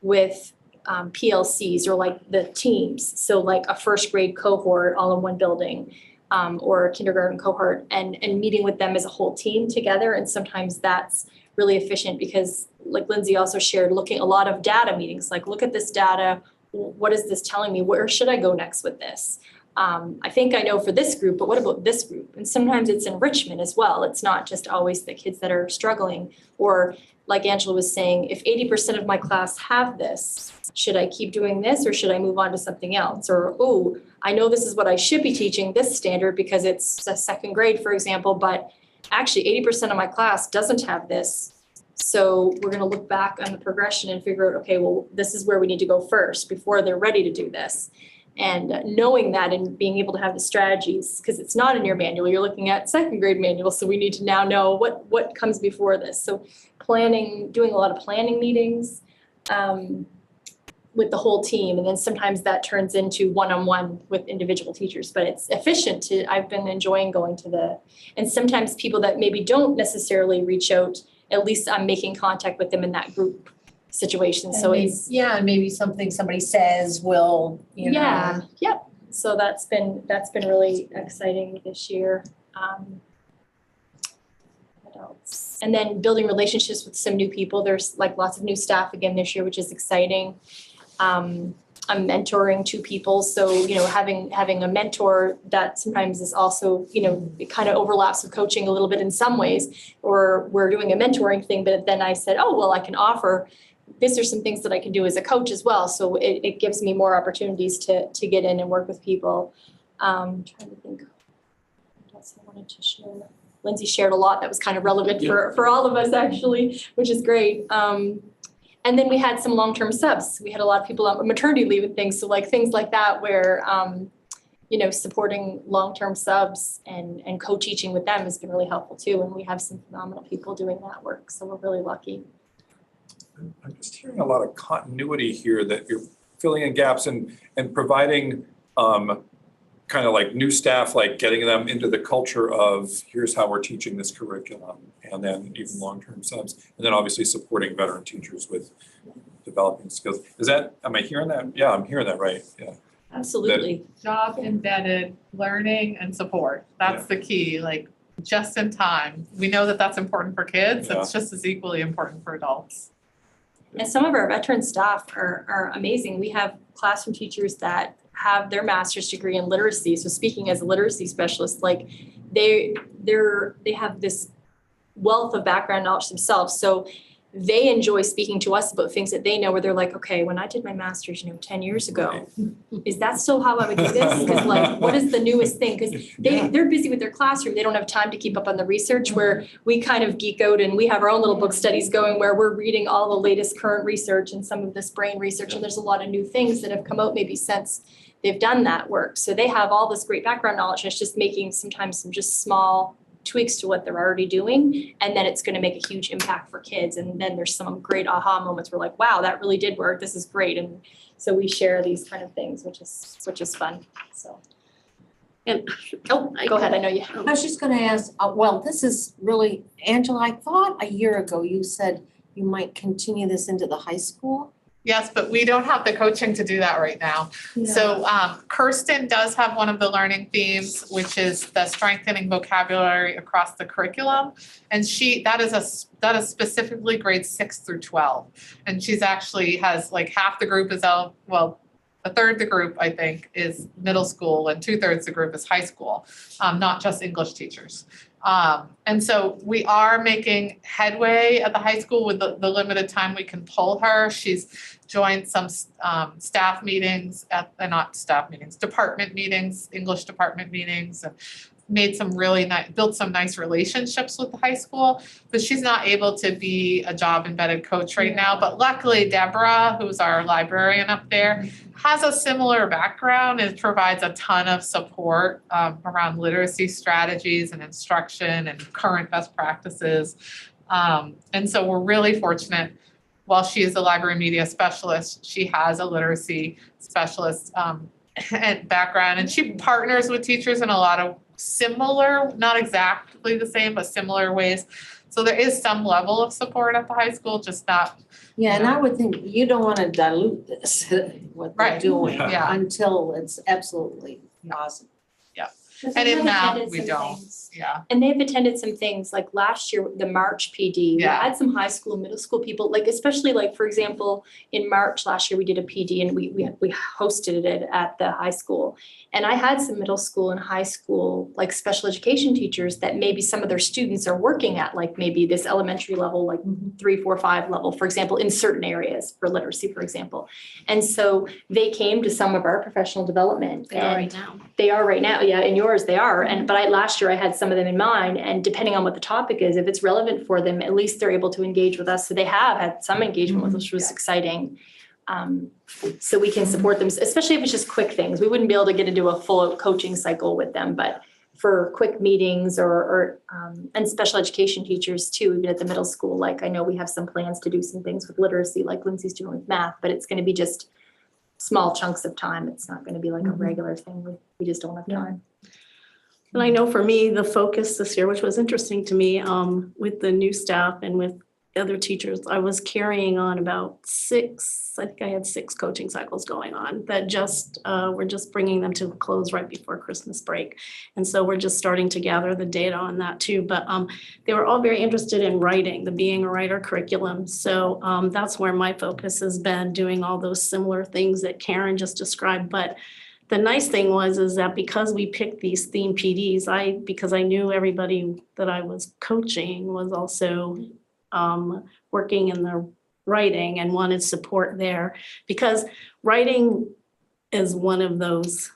with PLCs, or like the teams. So like a first grade cohort all in one building, or a kindergarten cohort, and meeting with them as a whole team together. And sometimes that's really efficient because, like Lindsay also shared, looking a lot of data meetings, like look at this data, what is this telling me? Where should I go next with this? I think I know for this group, but what about this group? And sometimes it's enrichment as well. It's not just always the kids that are struggling, or like Angela was saying, if 80% of my class have this, should I keep doing this or should I move on to something else? Or, oh, I know this is what I should be teaching, this standard, because it's a second grade, for example, but actually 80% of my class doesn't have this. So we're going to look back on the progression and figure out, okay, well, this is where we need to go first before they're ready to do this. And knowing that and being able to have the strategies, because it's not in your manual, you're looking at second grade manual. So we need to now know what comes before this. So planning, doing a lot of planning meetings with the whole team. And then sometimes that turns into one-on-one with individual teachers, but it's efficient I've been enjoying going to and sometimes people that maybe don't necessarily reach out, at least I'm making contact with them in that group situation. So it's. Yeah, and maybe something somebody says will, you know. Yeah, yep. So that's been really exciting this year. What else? And then building relationships with some new people. There's like lots of new staff again this year, which is exciting. I'm mentoring 2 people. So, you know, having a mentor that sometimes is also, you know, it kind of overlaps with coaching a little bit in some ways, or we're doing a mentoring thing, but then I said, oh, well, I can offer, these are some things that I can do as a coach as well. So it gives me more opportunities to get in and work with people. Trying to think what else I wanted to share. Lindsay shared a lot that was kind of relevant for all of us actually, which is great. And then we had some long-term subs. We had a lot of people on maternity leave and things. So like things like that where, you know, supporting long-term subs and co-teaching with them has been really helpful too. And we have some phenomenal people doing that work. So we're really lucky. I'm just hearing a lot of continuity here, that you're filling in gaps and providing kind of like new staff, like getting them into the culture of here's how we're teaching this curriculum, and then even long-term subs, and then obviously supporting veteran teachers with developing skills. Am I hearing that? Yeah, I'm hearing that right. Yeah. Absolutely. Job embedded learning and support. That's the key, like just in time. We know that that's important for kids. It's just as equally important for adults. And some of our veteran staff are amazing. We have classroom teachers that have their master's degree in literacy. So speaking as a literacy specialist, like they have this wealth of background knowledge themselves. So they enjoy speaking to us about things that they know, where they're like, okay, when I did my master's, 10 years ago, is that still how I would do this? Because like, what is the newest thing? Because they're busy with their classroom. They don't have time to keep up on the research, where we kind of geek out and we have our own little book studies going where we're reading all the latest current research and some of this brain research. And there's a lot of new things that have come out maybe since they've done that work. So they have all this great background knowledge, and it's just making sometimes some just small tweaks to what they're already doing, and then it's going to make a huge impact for kids. And then there's some great aha moments where like, wow, that really did work. This is great. And so we share these kind of things, which is fun. So. And go ahead. I know you. I was just gonna ask, well, this is really, Angela, I thought a year ago you said you might continue this into the high school. Yes, but we don't have the coaching to do that right now. So Kirsten does have one of the learning themes, which is the strengthening vocabulary across the curriculum. And that is specifically grades 6 through 12. And she's actually has like half the group is a third of the group, I think, is middle school, and 2/3 the group is high school, not just English teachers. And so we are making headway at the high school with the limited time we can pull her. She's joined some staff meetings department meetings, English department meetings, and made some built some nice relationships with the high school, but she's not able to be a job embedded coach right now. But luckily Deborah, who's our librarian up there, has a similar background and provides a ton of support around literacy strategies and instruction and current best practices. And so we're really fortunate while she is a library media specialist, she has a literacy specialist and background, and she partners with teachers in a lot of similar, not exactly the same, but similar ways. So there is some level of support at the high school, just not. Yeah, and I would think you don't want to dilute this, what they're Right. doing, Yeah. until it's absolutely possible. And in math, we don't. Yeah. And they've attended some things like last year, the March PD. We Yeah. had some high school, middle school people, like especially like, for example, in March last year, we did a PD and we hosted it at the high school. And I had some middle school and high school, like special education teachers that maybe some of their students are working at, like maybe this elementary level, like 3, 4, 5 level, for example, in certain areas for literacy, for example. And so they came to some of our professional development. They are right now. They are right now, yeah, in yours they are. But last year I had some of them in mind, and depending on what the topic is, if it's relevant for them, at least they're able to engage with us. So they have had some engagement with us, which was exciting. So we can support them, especially if it's just quick things. We wouldn't be able to get into a full coaching cycle with them, but for quick meetings and special education teachers too, even at the middle school. Like I know we have some plans to do some things with literacy, like Lindsay's doing with math, but it's going to be just small chunks of time. It's not going to be like a regular thing. We just don't have time. And I know for me, the focus this year, which was interesting to me, with the new staff and with other teachers, I was carrying on about 6, I think I had 6 coaching cycles going on that we're just bringing them to a close right before Christmas break. And so we're just starting to gather the data on that too. But they were all very interested in writing, the Being a Writer curriculum. So that's where my focus has been, doing all those similar things that Karen just described. But the nice thing is that because we picked these theme PDs, because I knew everybody that I was coaching was also working in the writing and wanted support there, because writing is one of those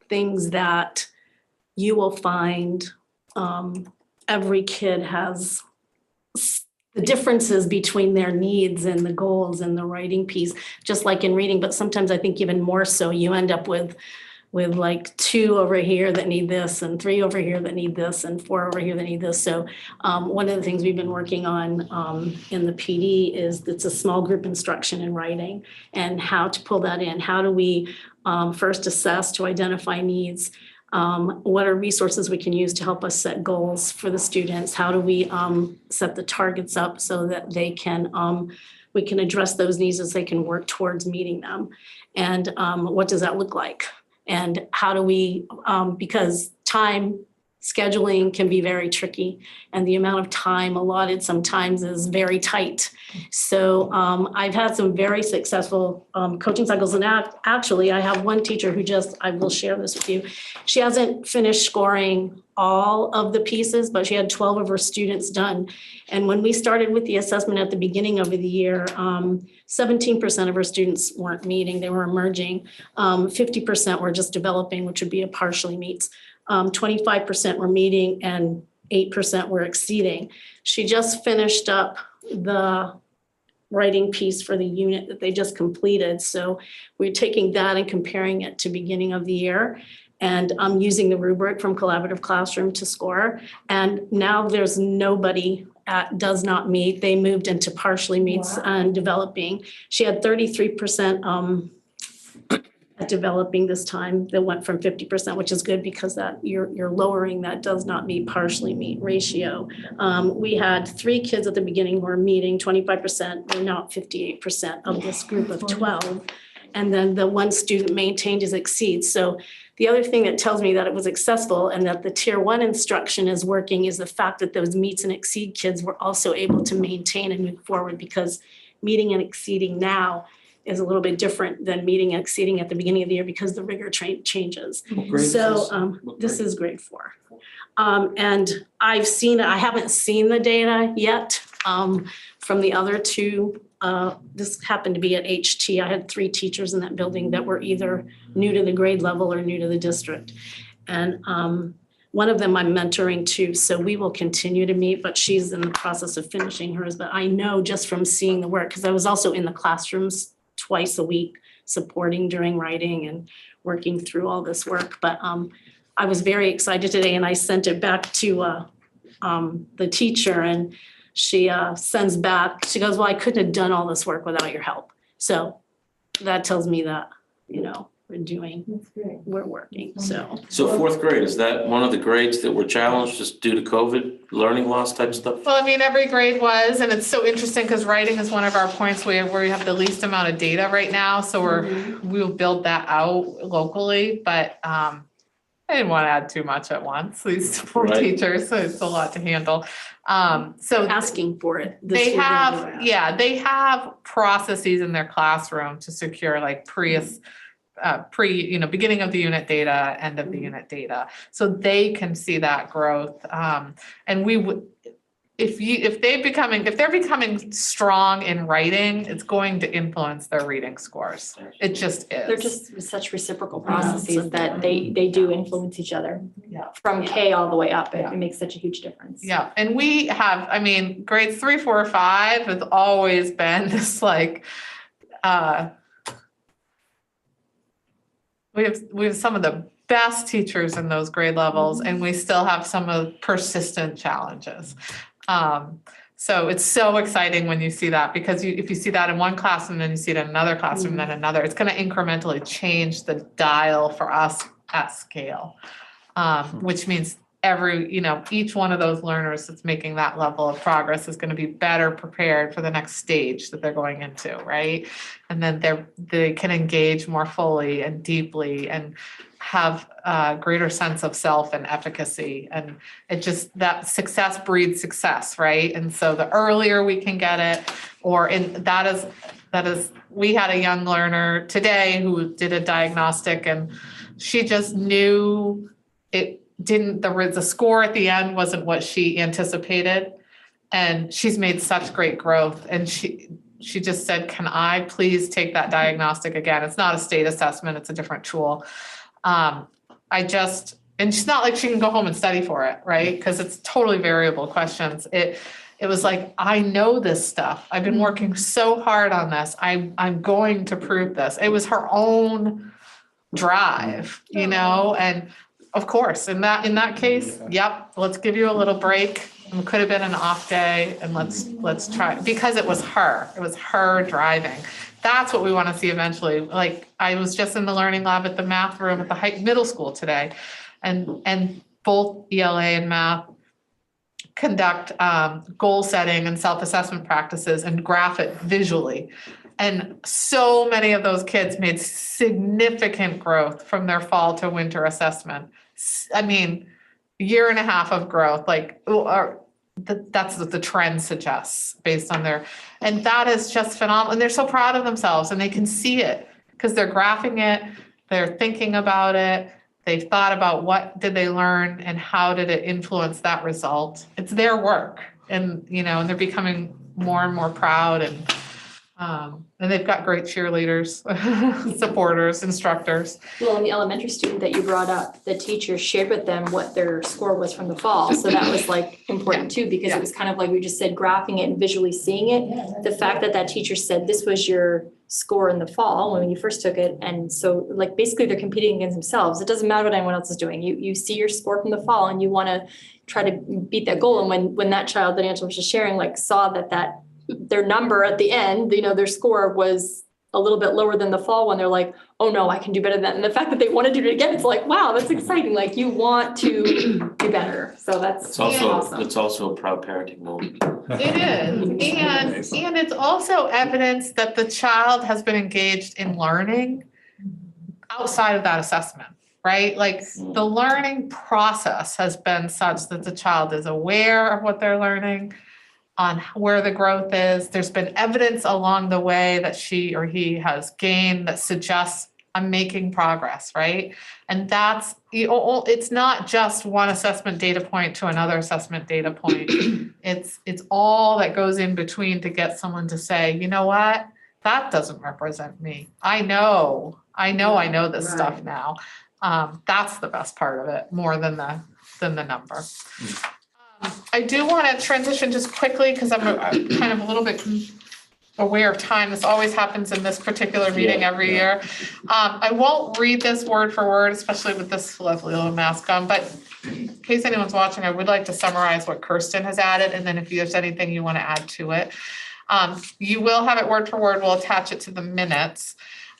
things that you will find every kid has the differences between their needs and the goals and the writing piece, just like in reading, but sometimes I think even more so, you end up with like 2 over here that need this and 3 over here that need this and 4 over here that need this. So one of the things we've been working on in the PD is it's a small group instruction in writing, and how to pull that in. How do we first assess to identify needs? What are resources we can use to help us set goals for the students? How do we set the targets up so that they can we can address those needs as they can work towards meeting them? And what does that look like? And how do we, because time scheduling can be very tricky, and the amount of time allotted sometimes is very tight. So I've had some very successful coaching cycles, and actually I have one teacher who I will share this with you. She hasn't finished scoring all of the pieces, but she had 12 of her students done. And when we started with the assessment at the beginning of the year, 17% of her students weren't meeting, they were emerging. 50% were just developing, which would be a partially meets. 25% were meeting and 8% were exceeding. She just finished up the writing piece for the unit that they just completed. So we're taking that and comparing it to beginning of the year. And I'm using the rubric from Collaborative Classroom to score. And now there's nobody does not meet. They moved into partially meets and developing. She had 33% at developing this time that went from 50%, which is good because that you're lowering that does not meet partially meet ratio. We had 3 kids at the beginning who were meeting 25%, we're now at 58% of this group of 12. And then the one student maintained his exceeds. So the other thing that tells me that it was successful and that the tier 1 instruction is working is the fact that those meets and exceed kids were also able to maintain and move forward, because meeting and exceeding now is a little bit different than meeting and exceeding at the beginning of the year because the rigor changes. So this is grade 4. And I haven't seen the data yet from the other 2. This happened to be at HT. I had 3 teachers in that building that were either new to the grade level or new to the district. And one of them I'm mentoring too, so we will continue to meet, but she's in the process of finishing hers. But I know just from seeing the work, because I was also in the classrooms twice a week supporting during writing and working through all this work. But I was very excited today, and I sent it back to the teacher, and she sends back, she goes, well, I couldn't have done all this work without your help. So that tells me that, we're working, so. So fourth grade, is that one of the grades that were challenged just due to COVID, learning loss type stuff? Well, I mean, every grade was, and it's so interesting because writing is one of our points where we have the least amount of data right now. So we'll build that out locally, but I didn't want to add too much at once. These poor Right. teachers, so it's a lot to handle. So Asking for it. this they year, have, they have processes in their classroom to secure like beginning of the unit data, end of the unit data. So they can see that growth. And we would, if they're becoming strong in writing, it's going to influence their reading scores. It just is. They're just such reciprocal processes that they do influence each other. Yeah. From K all the way up, Yeah. it makes such a huge difference. Yeah, and we have, I mean, grades 3, 4, 5 has always been this like, we have some of the best teachers in those grade levels, and we still have some of persistent challenges. So it's so exciting when you see that, because if you see that in one classroom, then you see it in another classroom, then another, it's going to incrementally change the dial for us at scale, which means each one of those learners that's making that level of progress is going to be better prepared for the next stage that they're going into, right? And then they can engage more fully and deeply and have a greater sense of self and efficacy. And it just, that success breeds success, right? And so the earlier we can get it, that is, we had a young learner today who did a diagnostic, and she just knew the score at the end wasn't what she anticipated. And she's made such great growth. And she just said, can I please take that diagnostic again? It's not a state assessment, it's a different tool. And she's not like she can go home and study for it, right? Because it's totally variable questions. It was like, I know this stuff. I've been working so hard on this. I'm going to prove this. It was her own drive, and of course, in that case, yep, let's give you a little break. It could have been an off day, and let's try, because it was her driving. That's what we want to see eventually. Like, I was just in the learning lab at the math room at the middle school today, and both ELA and math conduct goal setting and self-assessment practices and graph it visually. And so many of those kids made significant growth from their fall to winter assessment. I mean, year and a half of growth, that's what the trend suggests based on and that is just phenomenal. And they're so proud of themselves, and they can see it because they're graphing it, they're thinking about it, they've thought about what did they learn and how did it influence that result. It's their work, and and they're becoming more and more proud, and they've got great cheerleaders, supporters, instructors. Well, and the elementary student that you brought up, the teacher shared with them what their score was from the fall. So that was important too, because it was kind of like we just said, graphing it and visually seeing it. The fact that teacher said, this was your score in the fall when you first took it. And so basically they're competing against themselves. It doesn't matter what anyone else is doing. You see your score from the fall and you want to try to beat that goal. And when that child that Angela was just sharing, saw that their number at the end, their score was a little bit lower than the fall one, they're like, oh no, I can do better than that. And the fact that they want to do it again, it's like, wow, that's exciting. You want to do better. So that's awesome. It's also a proud parenting moment. It is. And it's also evidence that the child has been engaged in learning outside of that assessment, right? The learning process has been such that the child is aware of what they're learning, on where the growth is. There's been evidence along the way that she or he has gained that suggests I'm making progress, right? And that's, it's not just one assessment data point to another assessment data point. It's all that goes in between to get someone to say, you know what, that doesn't represent me. I know this stuff now. That's the best part of it, more than the number. I do want to transition just quickly because I'm kind of a little bit aware of time. This always happens in this particular meeting every year. I won't read this word for word, especially with this lovely little mask on, but case anyone's watching, I would like to summarize what Kirsten has added, and then if there's anything you want to add to it. You will have it word for word, we'll attach it to the minutes.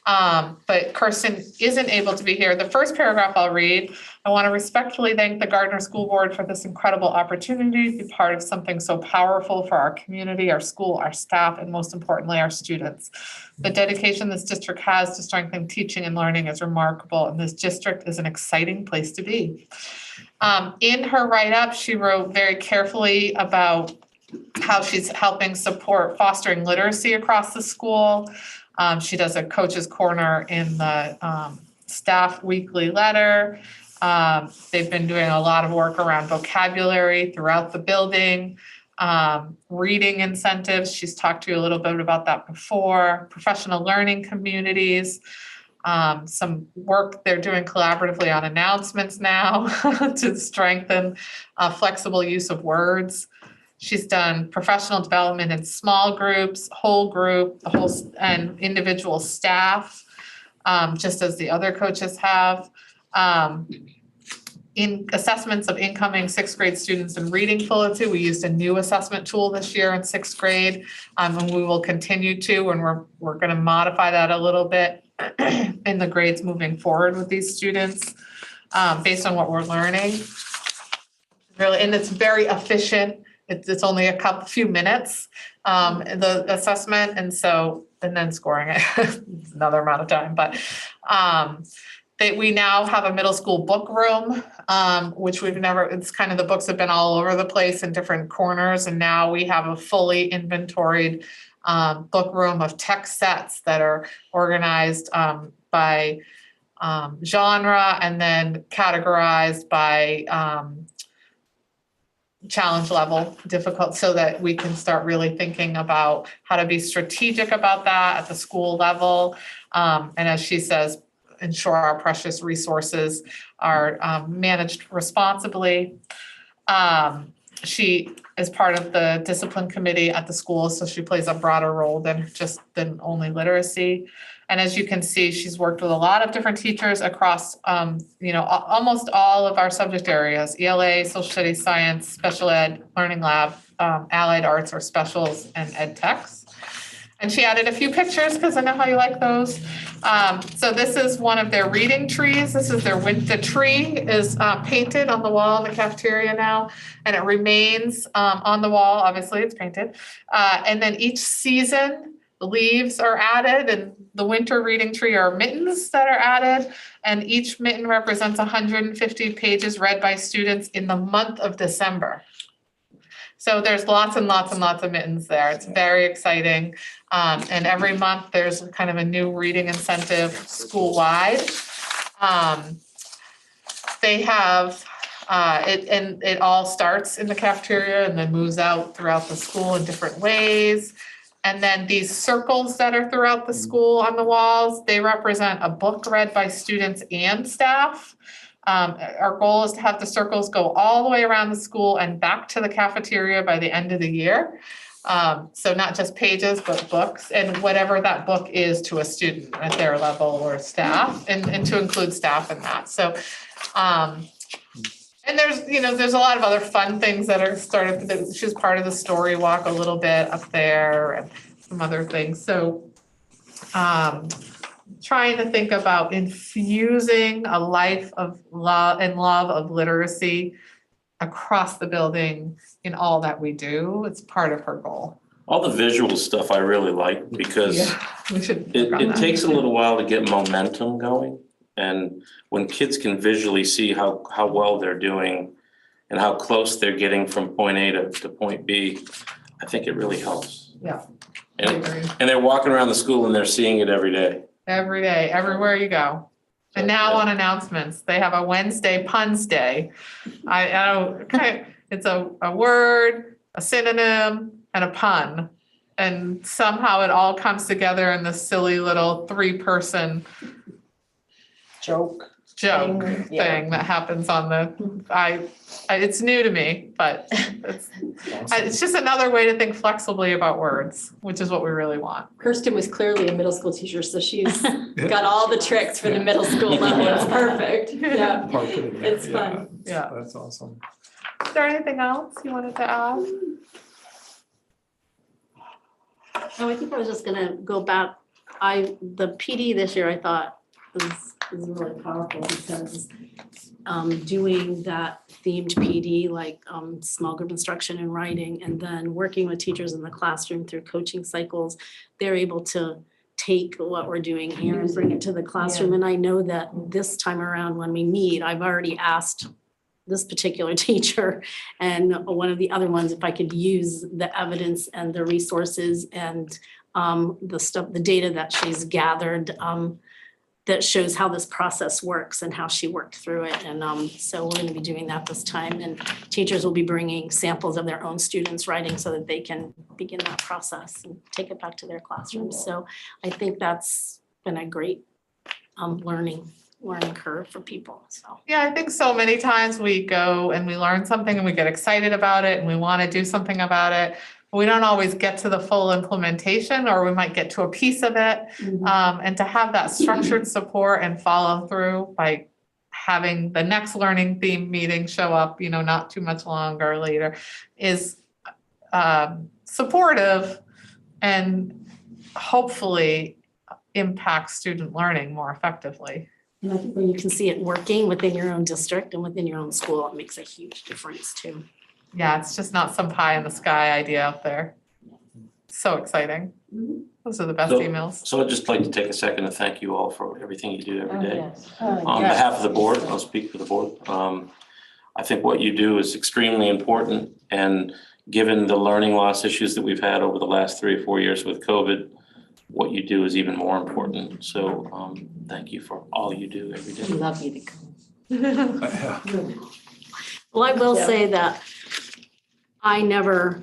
But Kirsten isn't able to be here. The first paragraph I'll read. I want to respectfully thank the Gardner School Board for this incredible opportunity to be part of something so powerful for our community, our school, our staff, and most importantly, our students. The dedication this district has to strengthen teaching and learning is remarkable, and this district is an exciting place to be. In her write-up, she wrote very carefully about how she's helping support fostering literacy across the school. She does a coach's corner in the staff weekly letter. They've been doing a lot of work around vocabulary throughout the building, reading incentives. She's talked to you a little bit about that before, professional learning communities, some work they're doing collaboratively on announcements now to strengthen flexible use of words. She's done professional development in small groups, whole group, and individual staff, just as the other coaches have. In assessments of incoming sixth grade students in reading fluency, we used a new assessment tool this year in sixth grade, and we will continue to, and we're going to modify that a little bit in the grades moving forward with these students, based on what we're learning. Really, and it's very efficient. It's only a few minutes, the assessment, and then scoring it another amount of time. But we now have a middle school book room, which it's kind of, the books have been all over the place in different corners, and now we have a fully inventoried book room of text sets that are organized by genre and then categorized by challenge level, difficult, so that we can start really thinking about how to be strategic about that at the school level. And as she says, ensure our precious resources are managed responsibly. She is part of the discipline committee at the school, so she plays a broader role than only literacy. And as you can see, she's worked with a lot of different teachers across, almost all of our subject areas: ELA, social studies, science, special ed, learning lab, allied arts or specials, and ed techs. And she added a few pictures because I know how you like those. So this is one of their reading trees. This is the tree is painted on the wall in the cafeteria now, and it remains on the wall. Obviously, it's painted. And then each season, the leaves are added, and the winter reading tree are mittens that are added. And each mitten represents 150 pages read by students in the month of December. So there's lots and lots and lots of mittens there. It's very exciting. And every month there's kind of a new reading incentive school-wide. They have it all starts in the cafeteria and then moves out throughout the school in different ways. And then these circles that are throughout the school on the walls, they represent a book read by students and staff. Our goal is to have the circles go all the way around the school and back to the cafeteria by the end of the year. So not just pages, but books, and whatever that book is to a student at their level or staff, and to include staff in that. So, and there's a lot of other fun things that are started. She's part of the story walk a little bit up there and some other things. So, trying to think about infusing a life of love of literacy across the building in all that we do. It's part of her goal. All the visual stuff I really like because we should it takes a little while to get momentum going. And when kids can visually see how well they're doing and how close they're getting from point A to point B, I think it really helps. Yeah. And they're walking around the school and they're seeing it every day. Every day, everywhere you go. And now on announcements, they have a Wednesday puns day. I know it's a word, a synonym, and a pun. And somehow it all comes together in this silly little 3-person Joke. joke Yeah. thing that happens on the, it's new to me, but it's just another way to think flexibly about words, which is what we really want. Kirsten was clearly a middle school teacher, so she's got all the tricks for the middle school level. It's perfect. Yeah. Park it in there, It's fun. Yeah. That's awesome. Is there anything else you wanted to add? No, I think I was just gonna go back. The PD this year I thought was really powerful because doing that themed PD, like small group instruction and writing, and then working with teachers in the classroom through coaching cycles, they're able to take what we're doing here and bring it to the classroom. And I know that this time around when we meet, I've already asked this particular teacher and one of the other ones if I could use the evidence and the resources and the data that she's gathered that shows how this process works and how she worked through it. And so we're going to be doing that this time. And teachers will be bringing samples of their own students writing so that they can begin that process and take it back to their classrooms. So I think that's been a great learning curve for people, so. Yeah, I think so many times we go and we learn something and we get excited about it and we want to do something about it. We don't always get to the full implementation, or we might get to a piece of it. And to have that structured support and follow through by having the next learning theme meeting show up, not too much longer later, is supportive and hopefully impacts student learning more effectively. And I think when you can see it working within your own district and within your own school, it makes a huge difference too. Yeah, it's just not some pie in the sky idea out there. So exciting. Those are the best emails. So I'd just like to take a second to thank you all for everything you do every day. Yes. On behalf of the board, I'll speak for the board. I think what you do is extremely important, and given the learning loss issues that we've had over the last 3 or 4 years with COVID, what you do is even more important. So thank you for all you do every day. We love you, Nicole. Well, I will say that I never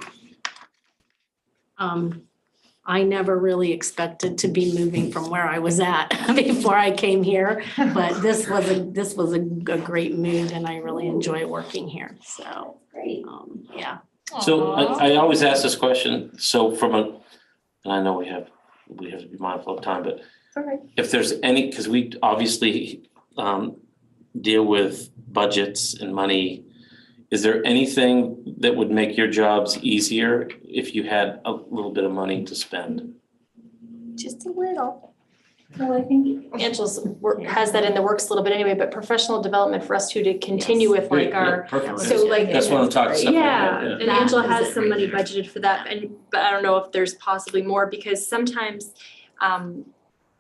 really expected to be moving from where I was at before I came here, but this was a great move, and I really enjoy working here. So, yeah. So I always ask this question. So and I know we have to be mindful of time, but if there's any, because we obviously deal with budgets and money, is there anything that would make your jobs easier if you had a little bit of money to spend? Just a little. Well, I think Angela's has that in the works a little bit anyway, but professional development for us to continue with like our, Perfect. so like. That's what I'm talking about. Yeah, and Angela has some money budgeted for that, but I don't know if there's possibly more, because sometimes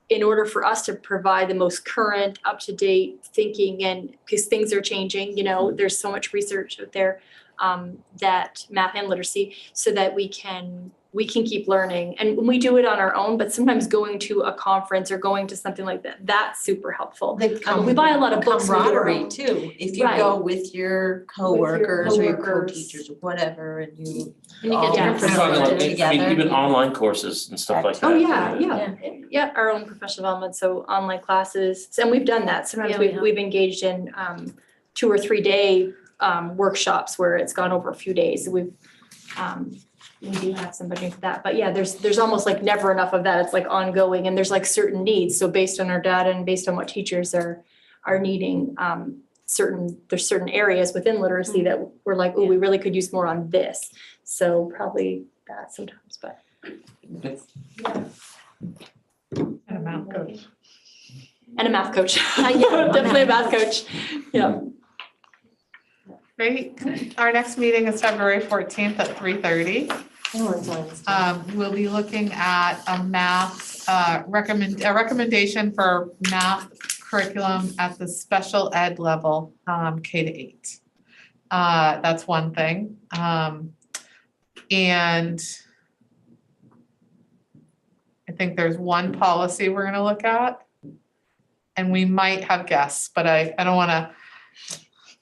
in order for us to provide the most current, up-to-date thinking, and because things are changing, there's so much research out there, that math and literacy, so that we can keep learning. And we do it on our own, but sometimes going to a conference or going to something like that, that's super helpful. We buy a lot of books. Camaraderie too, if you Right. go with your coworkers or your coworkers. co-teachers or whatever, and you And you all get I'm different. talking like, together. even online courses and stuff like that. Oh, yeah, our own professional development, so online classes, and we've done that. Sometimes Yeah, we have. we've engaged in 2 or 3 day workshops where it's gone over a few days. So we do have some budgeting for that, but yeah, there's almost like never enough of that. It's like ongoing, and there's like certain needs. So based on our data and based on what teachers are needing, there's certain areas within literacy that we're like, oh, we really could use more on this. So probably that sometimes, but. And a math coach. And a math coach. Yeah, Definitely a math coach. Yeah. Great. Our next meeting is February 14th at 3:30. Oh, it's Wednesday. We'll be looking at a math, recommendation for math curriculum at the special ed level, K-8. That's one thing. And I think there's one policy we're gonna look at. And we might have guests, but I don't wanna,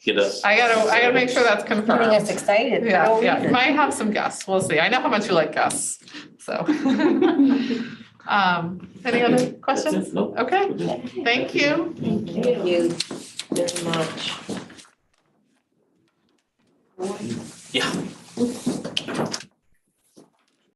Get us. I gotta make sure that's Getting confirmed. us excited. for no Yeah, reason. might have some guests. We'll see. I know how much you like guests, so. Any other questions? That's it. Nope. Okay, thank you. Thank you. very much. Yeah.